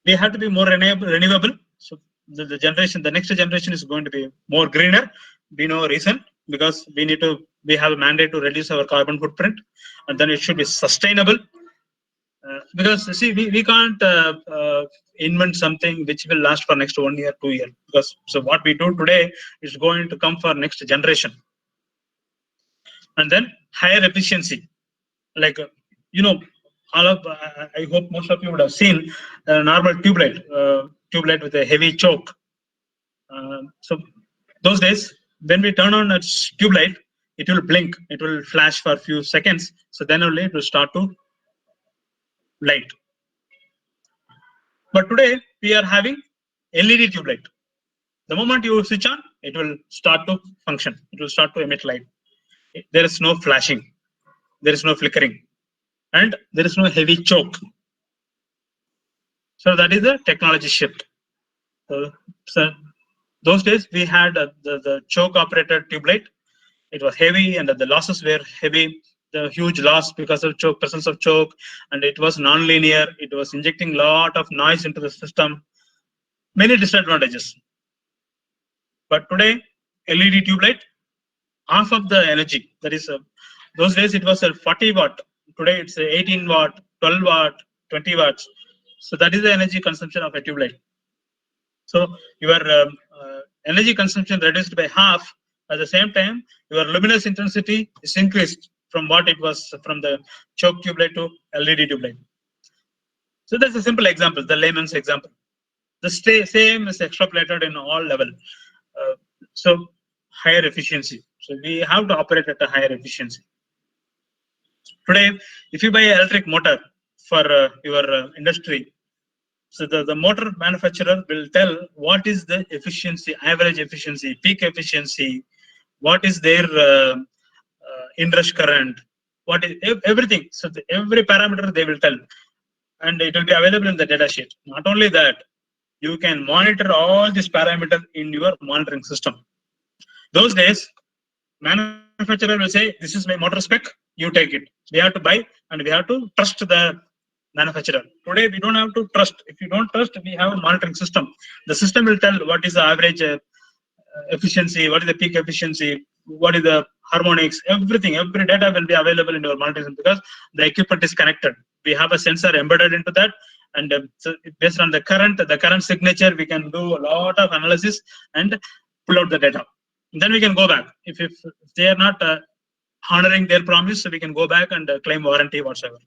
Speaker 2: we have to be more renewable. So the generation, the next generation is going to be more greener. We know reason because we have a mandate to reduce our carbon footprint, and then it should be sustainable. Because see, we can't invent something which will last for next 1 year, 2 year. Because so what we do today is going to come for next generation. And then higher efficiency, like all of I hope most of you would have seen a normal tube light with a heavy choke. So those days when we turn on a tube light, it will blink, it will flash for a few seconds. So then only it will start to light. But today we are having LED tube light. The moment you switch on, it will start to function. It will start to emit light. There is no flashing. there is no flickering, and there is no heavy choke. So that is the technology shift. So those days we had the choke operated tube light. It was heavy and the losses were heavy. The huge loss because of choke, presence of choke, and it was non-linear. It was injecting lot of noise into the system. Many disadvantages. But today, LED tube light, half of the energy. That is, those days it was a 40 watt. Today it's a 18 watt, 12 watt, 20 watts. So that is the energy consumption of a tube light. So your energy consumption reduced by half. At the same time, your luminous intensity is increased from what it was from the choke tube light to LED tube light. So that's a simple example, the layman's example. The same is extrapolated in all level. So higher efficiency. So we have to operate at a higher efficiency. Today, if you buy an electric motor for your industry, so the motor manufacturer will tell what is the efficiency, average efficiency, peak efficiency, what is their inrush current, what is everything. So every parameter they will tell, and it will be available in the data sheet. Not only that, you can monitor all these parameters in your monitoring system. Those days, manufacturer will say, "This is my motor spec. You take it." We have to buy and we have to trust the manufacturer. Today, we don't have to trust. If you don't trust, we have a monitoring system. The system will tell what is the average efficiency, what is the peak efficiency, what is the harmonics, everything. Every data will be available in your monitoring system because the equipment is connected. We have a sensor embedded into that, and so based on the current signature, we can do a lot of analysis and pull out the data. And then we can go back. If they are not honoring their promise, so we can go back and claim warranty whatsoever.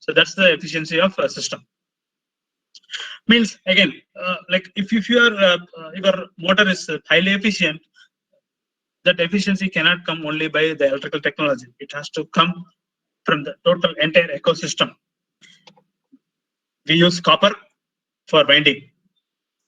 Speaker 2: So that's the efficiency of a system. Means again, like if your motor is highly efficient, that efficiency cannot come only by the electrical technology. It has to come from the total entire ecosystem. We use copper for binding.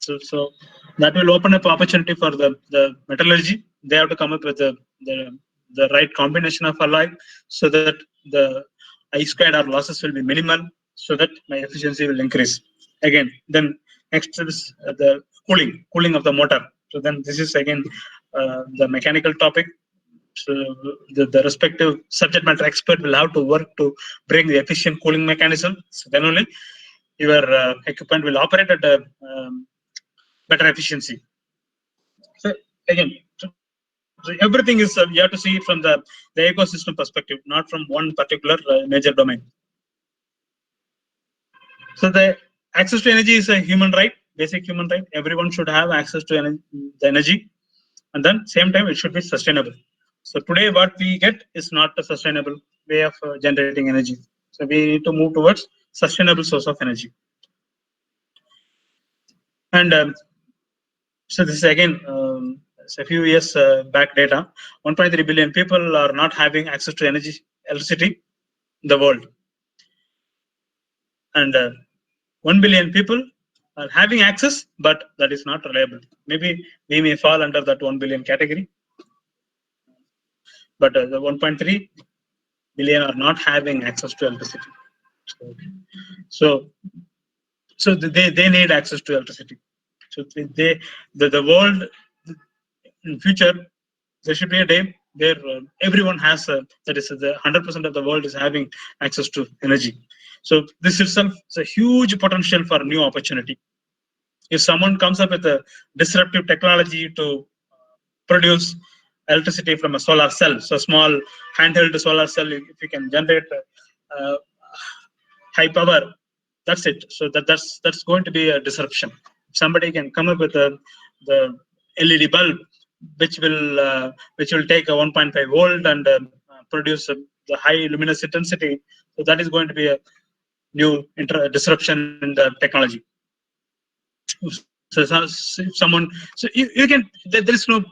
Speaker 2: So that will open up opportunity for the metallurgy. They have to come up with the right combination of alloy so that the I squared or losses will be minimal, so that my efficiency will increase. Again, then next is the cooling of the motor. So then this is again the mechanical topic. So the respective subject matter expert will have to work to bring the efficient cooling mechanism. So then only your equipment will operate at a better efficiency. So again, so everything is you have to see it from the ecosystem perspective, not from one particular major domain. So the access to energy is a human right, basic human right. Everyone should have access to the energy, and then same time it should be sustainable. So today what we get is not a sustainable way of generating energy. So we need to move towards sustainable source of energy. And so this is again it's a few years back data. 1.3 billion people are not having access to electricity in the world, and 1 billion people are having access, but that is not reliable. Maybe we may fall under that 1 billion category, but the 1.3 billion are not having access to electricity. So they need access to electricity. So the world in future, there should be a day where everyone has that is the 100% of the world is having access to energy. So this itself is a huge potential for new opportunity. If someone comes up with a disruptive technology to produce electricity from a solar cell, so small handheld solar cell, if you can generate high power, that's it. So that's going to be a disruption. If somebody can come up with the LED bulb, which will take a 1.5 volt and produce the high luminous intensity, so that is going to be a new disruption in the technology. So if someone, so you can, there is no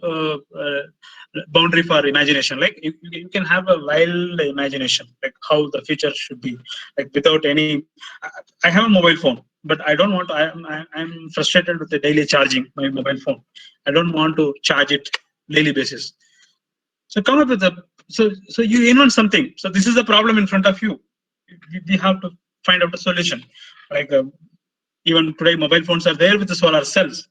Speaker 2: boundary for imagination. Like you can have a wild imagination, like how the future should be, like without any. I have a mobile phone, but I don't want to. I'm frustrated with the daily charging my mobile phone. I don't want to charge it daily basis. So come up with a So you invent something. So this is the problem in front of you. We have to find out a solution. Like even today, mobile phones are there with the solar cells.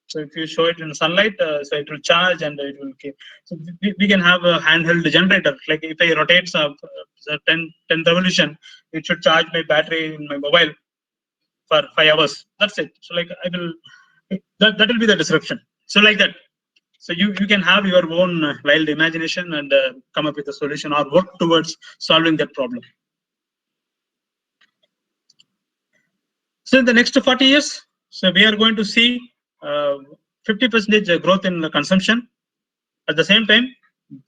Speaker 2: So if you show it in sunlight, so it will charge and it will keep. So we can have a handheld generator. Like if I rotate 10 revolution, it should charge my battery in my mobile for 5 hours. That's it. So like I will, that will be the disruption. So like that. So you can have your own wild imagination and come up with a solution or work towards solving that problem. So in the next 40 years, so we are going to see 50% growth in the consumption. At the same time,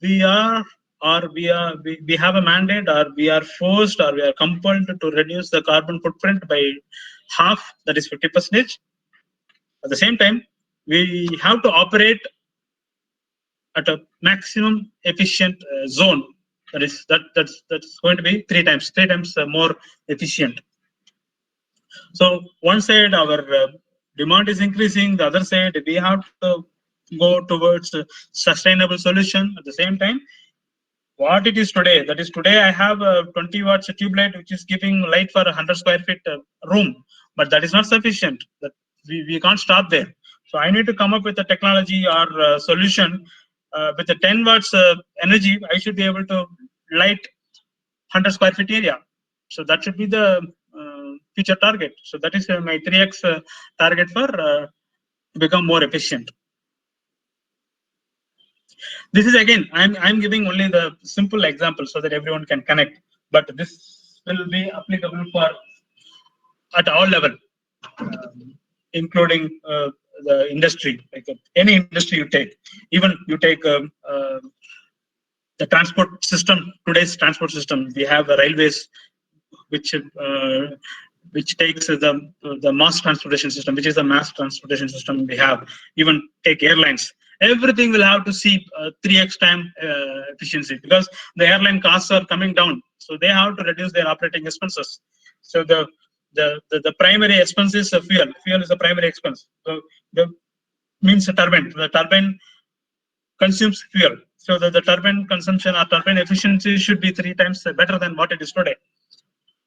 Speaker 2: we are or we have a mandate or we are forced or we are compelled to reduce the carbon footprint by half, that is 50%. At the same time, we have to operate at a maximum efficient zone. That's going to be three times more efficient. So one side our demand is increasing, the other side we have to go towards a sustainable solution. At the same time, what it is today, that is today I have a 20 watts tube light which is giving light for 100 square feet room, but that is not sufficient. That we can't stop there. So I need to come up with a technology or solution with the 10 watts energy. I should be able to light 100 square feet area. So that should be the future target. So that is my 3x target for to become more efficient. This is again, I'm giving only the simple example so that everyone can connect. But this will be applicable for at all level, including the industry, like any industry you take. Even you take the transport system. Today's transport system, we have the railways, which takes the mass transportation system, which is the mass transportation system we have. Even take airlines, everything will have to see 3x time efficiency because the airline costs are coming down, so they have to reduce their operating expenses. So the primary expense is fuel. Fuel is the primary expense. So the means the turbine consumes fuel. So the turbine consumption or turbine efficiency should be 3 times better than what it is today.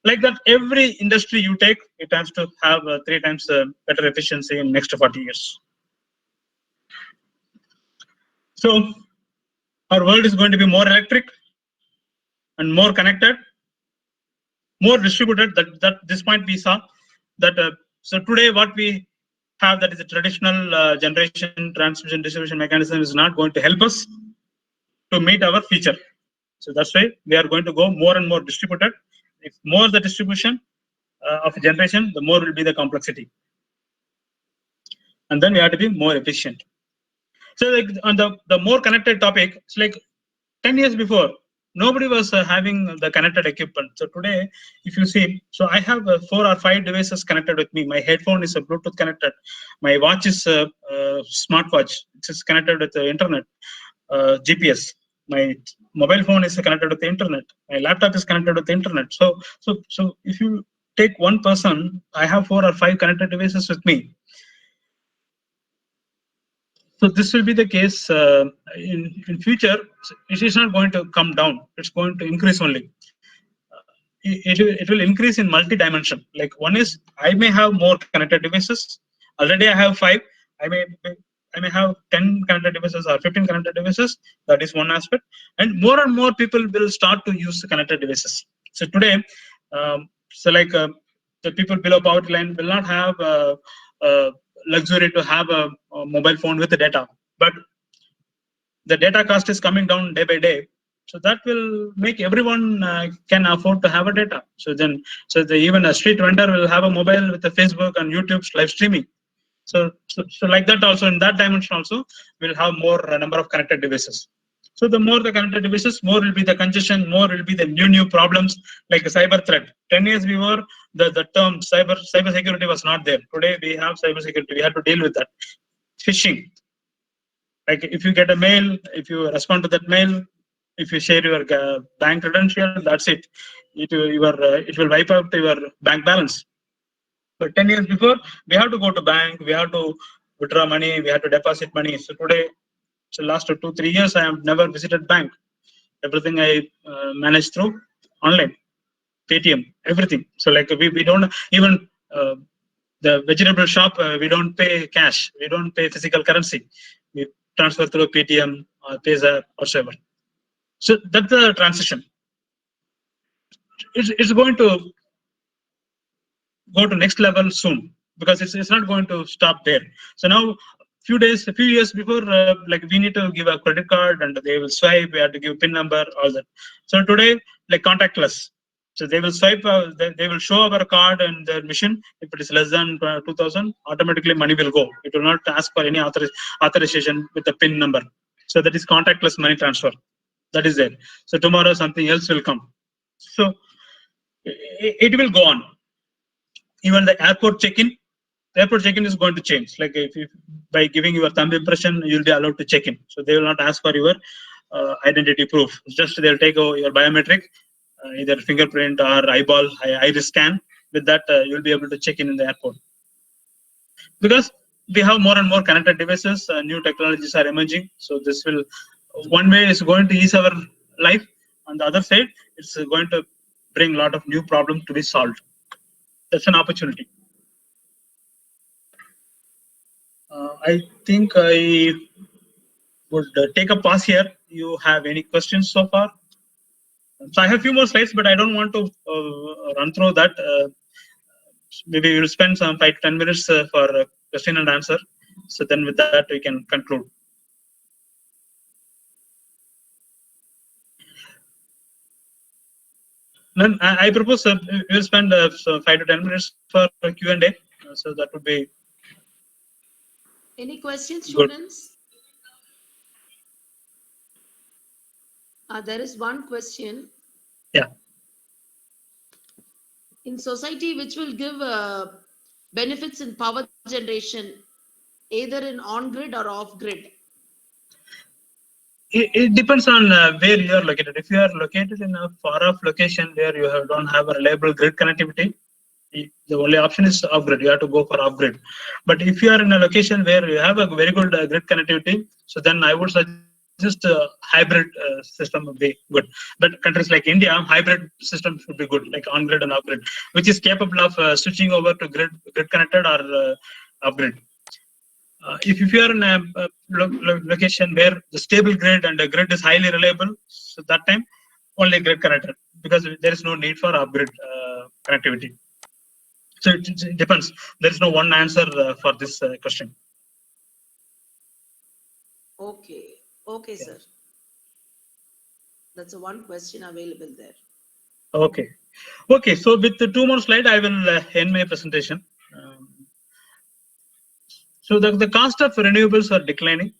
Speaker 2: Like that, every industry you take, it has to have 3 times better efficiency in next 40 years. So our world is going to be more electric and more connected, more distributed. That this point we saw that. So today what we have, that is a traditional generation, transmission, distribution mechanism, is not going to help us to meet our future. So that's why we are going to go more and more distributed. If more the distribution of generation, the more will be the complexity, and then we have to be more efficient. So like on the more connected topic, it's like 10 years before, nobody was having the connected equipment. So today, if you see, so I have 4 or 5 devices connected with me. My headphone is a Bluetooth connected. My watch is a smartwatch. It's connected with the internet, GPS. My mobile phone is connected with the internet. My laptop is connected with the internet. So if you take one person, I have 4 or 5 connected devices with me. So this will be the case in future. It is not going to come down. It's going to increase only. It will increase in multi-dimension. Like one is, I may have more connected devices. Already I have 5. I may have 10 connected devices or 15 connected devices. That is one aspect. And more people will start to use the connected devices. So today, the people below poverty line will not have luxury to have a mobile phone with the data, but the data cost is coming down day by day. So that will make everyone can afford to have a data. So even a street vendor will have a mobile with the Facebook and YouTube's live streaming. So like that also, in that dimension also, we'll have more number of connected devices. So the more the connected devices, more will be the congestion, more will be the new problems like a cyber threat. 10 years before, the term cyber security was not there. Today we have cyber security. We have to deal with that. Phishing. Like if you get a mail, if you respond to that mail, if you share your bank credential, that's it. It will wipe out your bank balance. But 10 years before, we have to go to bank, we have to withdraw money, we have to deposit money. So today, so last 2-3 years, I have never visited bank. Everything I manage through online, Paytm, everything. So like we don't even the vegetable shop, we don't pay cash, we don't pay physical currency. We transfer through Paytm or Payza or whatever. So that's the transition. It's going to go to next level soon because it's not going to stop there. So now a few years before, like we need to give a credit card and they will swipe, we have to give PIN number, all that. So today, like contactless. So they will swipe, they will show our card and their machine. If it is less than 2000, automatically money will go. It will not ask for any authorization with the PIN number. So that is contactless money transfer. That is there. So tomorrow something else will come. So it will go on. Even the airport check-in is going to change. Like if by giving your thumb impression, you'll be allowed to check in. So they will not ask for your identity proof. Just they'll take your biometric, either fingerprint or eyeball, iris scan. With that, you'll be able to check in the airport. Because we have more and more connected devices, new technologies are emerging. So this will, one way is going to ease our life. On the other side, it's going to bring a lot of new problems to be solved. That's an opportunity. I think I would take a pause here. You have any questions so far? So I have a few more slides, but I don't want to run through that. Maybe we'll spend some 5 to 10 minutes for question and answer. So then with that, we can conclude. Then I propose we'll spend 5 to 10 minutes for Q&A. So that would be.
Speaker 1: Any questions, students? There is one question.
Speaker 2: Yeah.
Speaker 1: In society, which will give benefits in power generation, either in on-grid or off-grid?
Speaker 2: It depends on where you are located. If you are located in a far-off location where you don't have a reliable grid connectivity, the only option is off-grid. You have to go for off-grid. But if you are in a location where you have a very good grid connectivity, so then I would suggest a hybrid system would be good. But countries like India, hybrid systems would be good, like on-grid and off-grid, which is capable of switching over to grid connected or off-grid. If you are in a location where the stable grid and the grid is highly reliable, so that time only grid connected, because there is no need for off-grid connectivity. So it depends. There is no one answer for this question.
Speaker 1: Okay, okay, yeah. Sir. That's a one question available there.
Speaker 2: Okay, okay. So with the 2 more slides, I will end my presentation. So the cost of renewables are declining,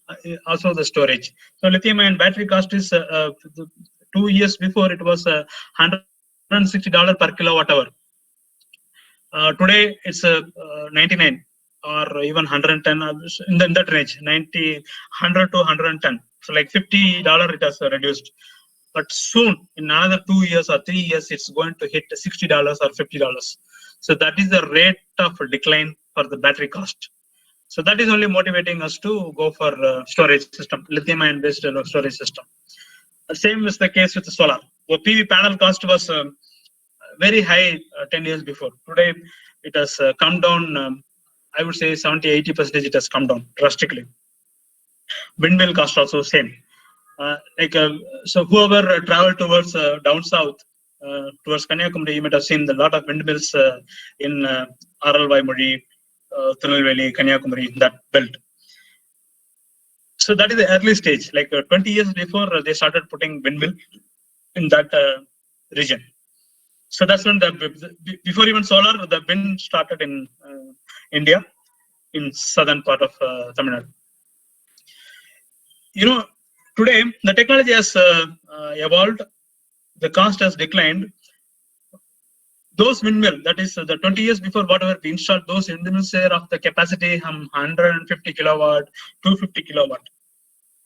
Speaker 2: also the storage. So lithium-ion battery cost is 2 years before it was $160 per kilowatt hour. Today it's 99 or even 110 in that range, 100 to 110. So like $50 it has reduced. But soon, in another 2 years or 3 years, it's going to hit $60 or $50. So that is the rate of decline for the battery cost. So that is only motivating us to go for storage system, lithium-ion based storage system. The same is the case with the solar. The PV panel cost was very high 10 years before. Today, it has come down, I would say 70-80% it has come down drastically. Windmill cost also same. So whoever traveled towards down south, towards Kanyakumari, you might have seen a lot of windmills in Aralvaimozhi, Tirunelveli, Kanyakumari, that belt. So that is the early stage, like 20 years before they started putting windmill in that region. So that's when before even solar, the wind started in India, in southern part of Tamil Nadu. You know, today the technology has evolved, the cost has declined. Those windmill, that is the 20 years before whatever we installed, those windmills are of the capacity 150 kilowatt, 250 kilowatt.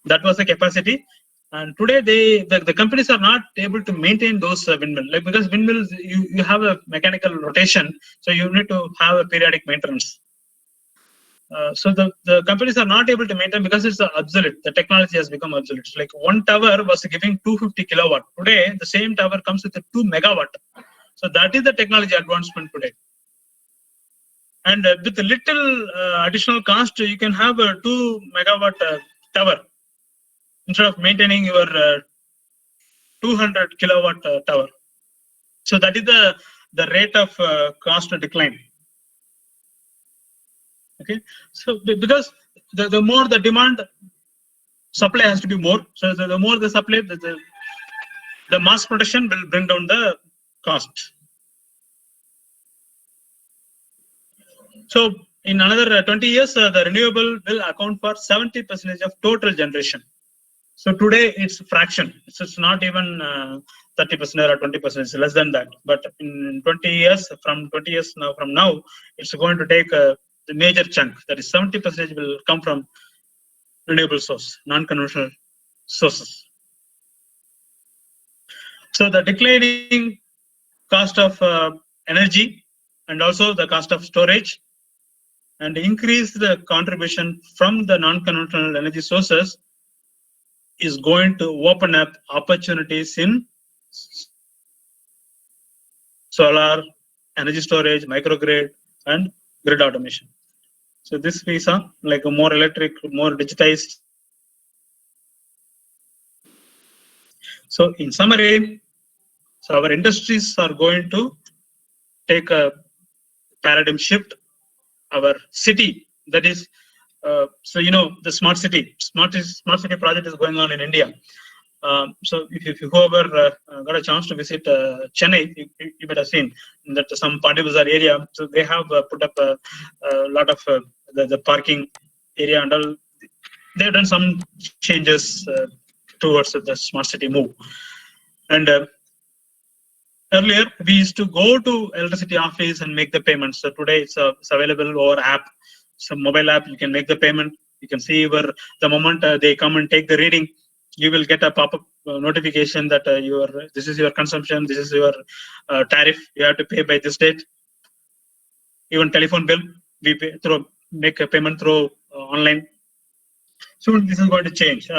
Speaker 2: That was the capacity. And today the companies are not able to maintain those windmills, like because windmills you have a mechanical rotation, so you need to have a periodic maintenance. So the companies are not able to maintain because it's obsolete. The technology has become obsolete. It's like one tower was giving 250 kilowatt. Today, the same tower comes with a 2 megawatt. So that is the technology advancement today. And with a little additional cost, you can have a 2 megawatt tower instead of maintaining your 200 kilowatt tower. So that is the rate of cost decline. Okay, so because the more the demand, supply has to be more. So the more the supply, the mass production will bring down the cost. So in another 20 years, the renewable will account for 70% of total generation. So today it's a fraction. It's not even 30% or 20%. It's less than that. But in 20 years, from now, it's going to take the major chunk. That is 70% will come from renewable source, non-conventional sources. So the declining cost of energy and also the cost of storage and increase the contribution from the non-conventional energy sources is going to open up opportunities in solar, energy storage, microgrid, and grid automation. So this we saw like a more electric, more digitized. So in summary, so our industries are going to take a paradigm shift. Our city, that is, so the smart city project is going on in India. So if whoever got a chance to visit Chennai, you might have seen that some Pandibazar area. So they have put up a lot of the parking area and all. They've done some changes towards the smart city move. And earlier we used to go to electricity office and make the payments. So today it's available over app. So mobile app, you can make the payment. You can see where the moment they come and take the reading, you will get a pop-up notification that this is your consumption, this is your tariff. You have to pay by this date. Even telephone bill, we pay make a payment through online. Soon this is going to change.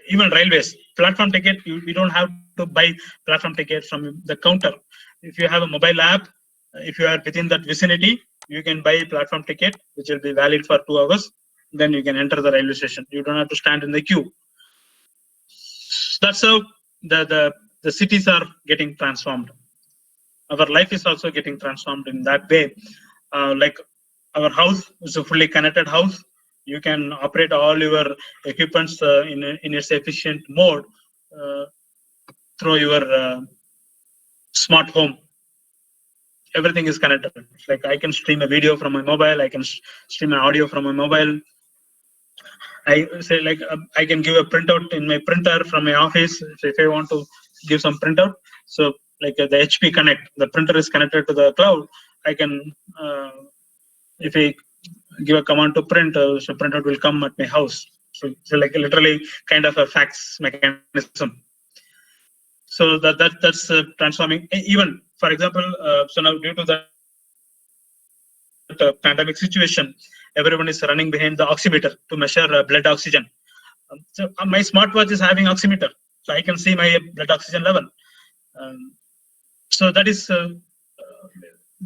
Speaker 2: Even railways, platform ticket, we don't have to buy platform ticket from the counter. If you have a mobile app, if you are within that vicinity, you can buy a platform ticket, which will be valid for 2 hours. Then you can enter the railway station. You don't have to stand in the queue. That's how the cities are getting transformed. Our life is also getting transformed in that way. Like our house is a fully connected house. You can operate all your equipments in its efficient mode through your smart home. Everything is connected. Like I can stream a video from my mobile. I can stream an audio from my mobile. I say like I can give a printout in my printer from my office if I want to give some printout. So like the HP Connect, the printer is connected to the cloud. I can if I give a command to print, so printout will come at my house. So like literally kind of a fax mechanism. So that's transforming. Even for example, so now due to the pandemic situation, everyone is running behind the oximeter to measure blood oxygen. So my smartwatch is having oximeter, so I can see my blood oxygen level. So that is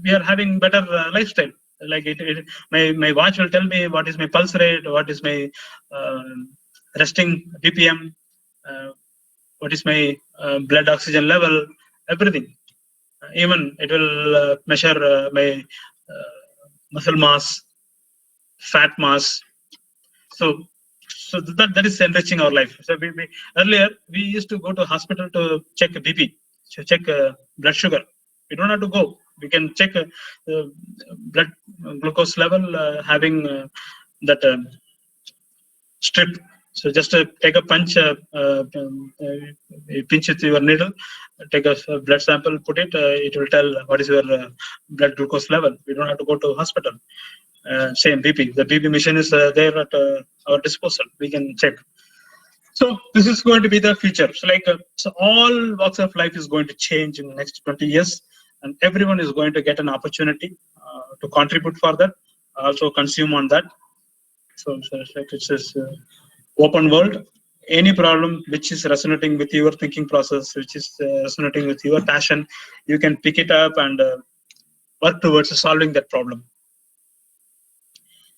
Speaker 2: we are having better lifestyle. Like my watch will tell me what is my pulse rate, what is my resting BPM, what is my blood oxygen level, everything. Even it will measure my muscle mass, fat mass. So that is enriching our life. So earlier we used to go to hospital to check BP, to check blood sugar. We don't have to go. We can check blood glucose level having that strip. So just take a punch, pinch with your needle, take a blood sample, put it. It will tell what is your blood glucose level. We don't have to go to hospital. Same BP. The BP machine is there at our disposal. We can check. So this is going to be the future. So like so all walks of life is going to change in the next 20 years, and everyone is going to get an opportunity to contribute for that, also consume on that. So it's like it's just open world. Any problem which is resonating with your thinking process, which is resonating with your passion, you can pick it up and work towards solving that problem.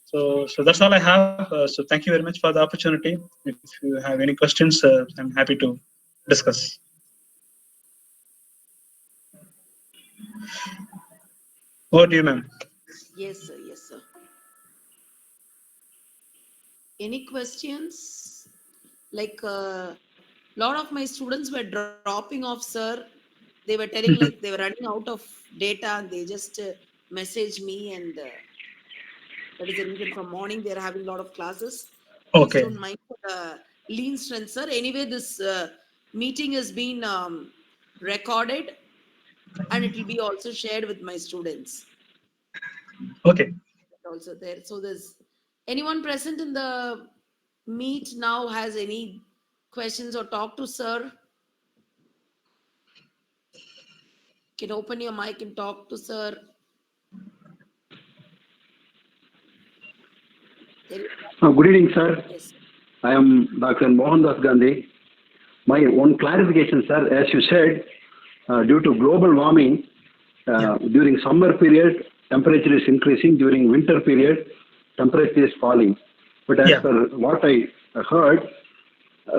Speaker 2: So that's all I have. So thank you very much for the opportunity. If you have any questions, I'm happy to discuss. Over to you, ma'am.
Speaker 1: Yes, sir. Yes, sir. Any questions? Like lot of my students were dropping off, sir. They were telling like they were running out of data and they just message me, and that is the reason from morning they are having a lot of classes. Please
Speaker 2: Okay.
Speaker 1: don't mind for the lean strength, sir. Anyway, this meeting has been recorded and it will be also shared with my students.
Speaker 2: Okay.
Speaker 1: Also there. So there's anyone present in the meet now has any questions or talk to sir? Can open your mic and talk to sir.
Speaker 3: Good evening, sir.
Speaker 1: Yes.
Speaker 3: I am Dr. Mohandas Gandhi. My one clarification, sir, as you said, due to global warming, during summer period, temperature is increasing. During winter period, temperature is falling. But as per what I heard,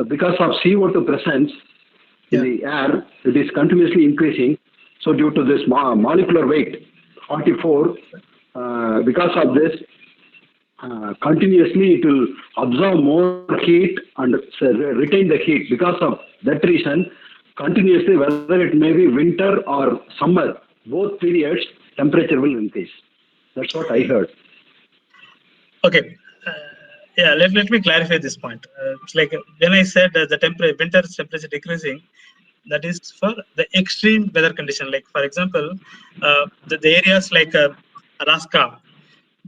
Speaker 3: because of CO2 presence in the air, it is continuously increasing. So due to this molecular weight, 44, because of this, continuously it will absorb more heat and retain the heat. Because of that reason, continuously, whether it may be winter or summer, both periods, temperature will increase. That's what I heard.
Speaker 2: Okay. Let me clarify this point. It's like when I said the winter temperature decreasing, that is for the extreme weather condition. Like for example, the areas like Alaska,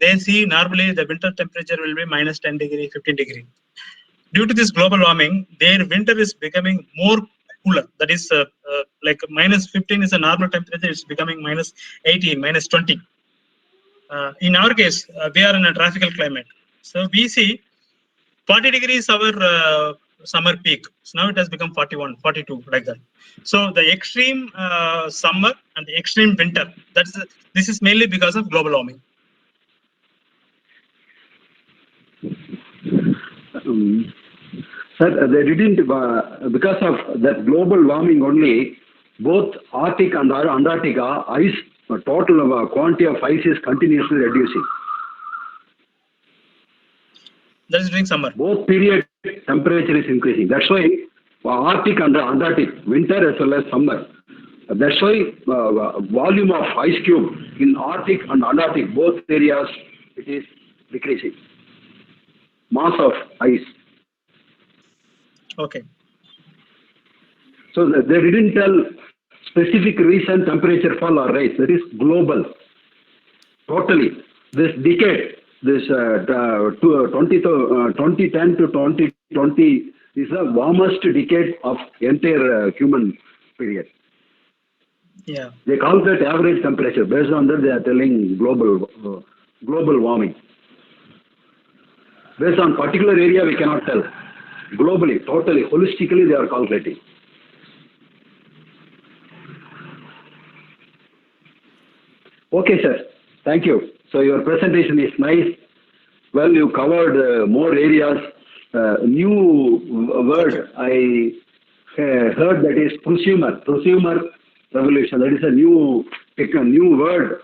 Speaker 2: they see normally the winter temperature will be minus 10 degree, 15 degree. Due to this global warming, their winter is becoming more cooler. That is like minus 15 is a normal temperature. It's becoming minus 18, minus 20. In our case, we are in a tropical climate. So we see 40 degrees our summer peak. So now it has become 41, 42, like that. So the extreme summer and the extreme winter, this is mainly because of global warming.
Speaker 3: Sir, they didn't, because of that global warming only, both Arctic and Antarctica, ice, total quantity of ice is continuously reducing.
Speaker 2: That is during summer.
Speaker 3: Both period temperature is increasing. That's why Arctic and Antarctic, winter as well as summer. That's why volume of ice cube in Arctic and Antarctic, both areas, it is decreasing. Mass of ice.
Speaker 2: Okay.
Speaker 3: So they didn't tell specific reason temperature fall or rise. That is global. Totally. This decade, this 2010 to 2020 is the warmest decade of entire human period.
Speaker 2: Yeah.
Speaker 3: They calculate average temperature. Based on that, they are telling global warming. Based on particular area, we cannot tell. Globally, totally, holistically, they are calculating. Okay, sir. Thank you. So your presentation is nice. Well, you covered more areas. New word I heard, that is prosumer revolution. That is a new word.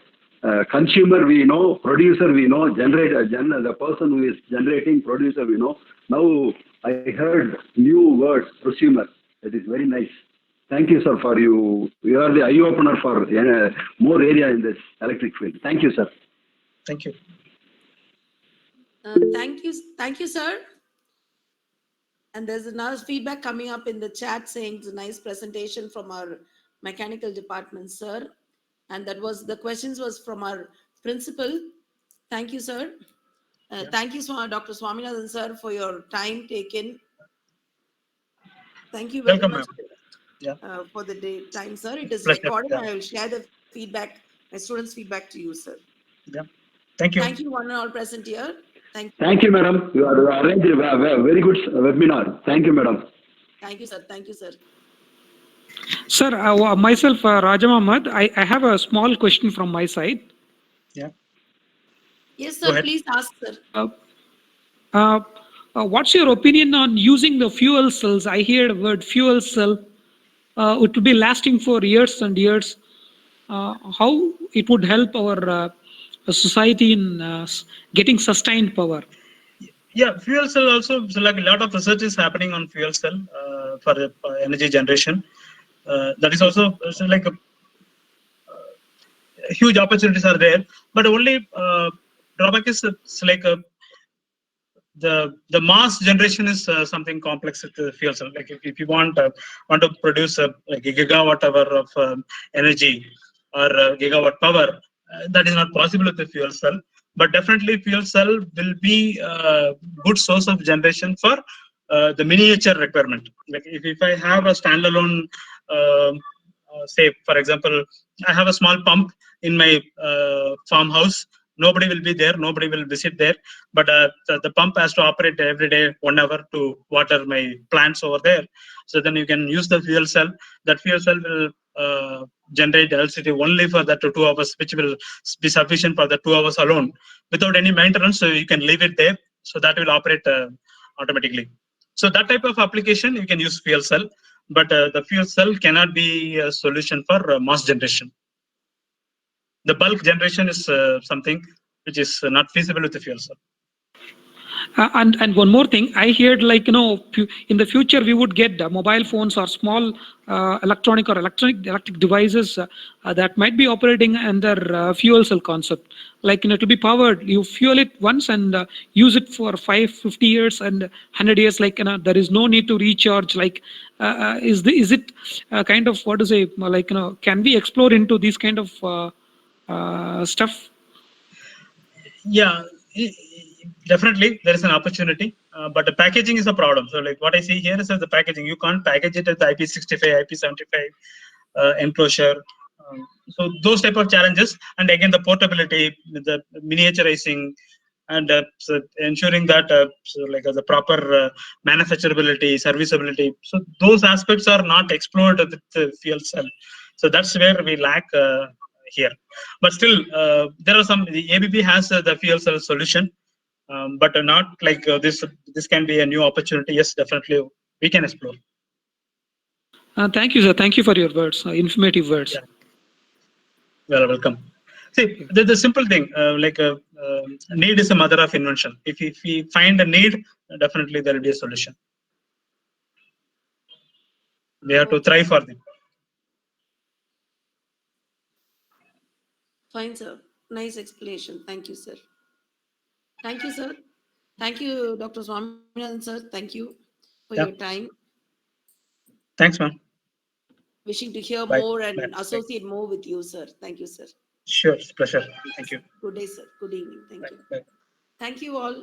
Speaker 3: Consumer we know, producer we know, the person who is generating, producer we know. Now I heard new word, prosumer. That is very nice. Thank you, sir, for you. You are the eye opener for more area in this electric field. Thank you, sir.
Speaker 2: Thank you.
Speaker 1: Thank you, sir. And there's another feedback coming up in the chat saying it's a nice presentation from our mechanical department, sir. And that was the questions was from our principal. Thank you, sir. Thank you, Dr. Swaminathan, sir, for your time taken. Thank you very much for the time, sir. It is recorded. I will share the feedback, my students' feedback to you, sir.
Speaker 2: Yeah. Thank you.
Speaker 1: Thank you, one and all present here.
Speaker 3: Thank you, madam. You are arranged a very good webinar. Thank you, madam.
Speaker 1: Thank you, sir. Thank you, sir.
Speaker 4: Sir, myself, Raja Ahmad, I have a small question from my side.
Speaker 2: Yeah.
Speaker 1: Yes,
Speaker 2: Go
Speaker 1: sir.
Speaker 2: ahead.
Speaker 1: Please ask, sir.
Speaker 4: What's your opinion on using the fuel cells? I hear the word fuel cell. It will be lasting for years and years. How it would help our society in getting sustained power?
Speaker 2: Yeah, fuel cell also, so like a lot of research is happening on fuel cell for energy generation. That is also so like huge opportunities are there, but only drawback is it's like the mass generation is something complex with the fuel cell. Like if you want to produce like a gigawatt hour of energy or gigawatt power, that is not possible with the fuel cell. But definitely, fuel cell will be a good source of generation for the miniature requirement. Like if I have a standalone, say for example, I have a small pump in my farmhouse. Nobody will be there. Nobody will visit there, but the pump has to operate every day 1 hour to water my plants over there. So then you can use the fuel cell. That fuel cell will generate electricity only for that 2 hours, which will be sufficient for the 2 hours alone without any maintenance. So you can leave it there. So that will operate automatically. So that type of application you can use fuel cell, but the fuel cell cannot be a solution for mass generation. The bulk generation is something which is not feasible with the fuel cell.
Speaker 4: And one more thing, I heard like in the future we would get mobile phones or small electronic devices that might be operating under fuel cell concept. Like to be powered, you fuel it once and use it for 50 years and 100 years. Like there is no need to recharge. Like is it kind of what to say? Like can we explore into these kind of stuff?
Speaker 2: Yeah, definitely there is an opportunity, but the packaging is a problem. So like what I see here is that the packaging, you can't package it as the IP65, IP75 enclosure. So those type of challenges, and again the portability, the miniaturizing, and so ensuring that so like the proper manufacturability, serviceability. So those aspects are not explored with the fuel cell. So that's where we lack here. But still, there are some. The ABB has the fuel cell solution, but not like this. This can be a new opportunity. Yes, definitely we can explore.
Speaker 4: Thank you, sir. Thank you for your words, informative words.
Speaker 2: Yeah. Well, welcome. See, the simple thing, need is a mother of invention. If we find a need, definitely there will be a solution. We have to thrive for them.
Speaker 1: Fine, sir. Nice explanation. Thank you, sir. Thank you, sir. Thank you, Dr. Swaminathan, sir. Thank you for
Speaker 2: Yeah.
Speaker 1: your time.
Speaker 2: Thanks, man.
Speaker 1: Wishing to hear
Speaker 2: Bye.
Speaker 1: more and
Speaker 2: Bye.
Speaker 1: associate more with you, sir. Thank you, sir.
Speaker 2: Sure, it's a pleasure. Thank you.
Speaker 1: Good day, sir. Good evening. Thank
Speaker 2: Bye.
Speaker 1: you.
Speaker 2: Bye.
Speaker 1: Thank you all.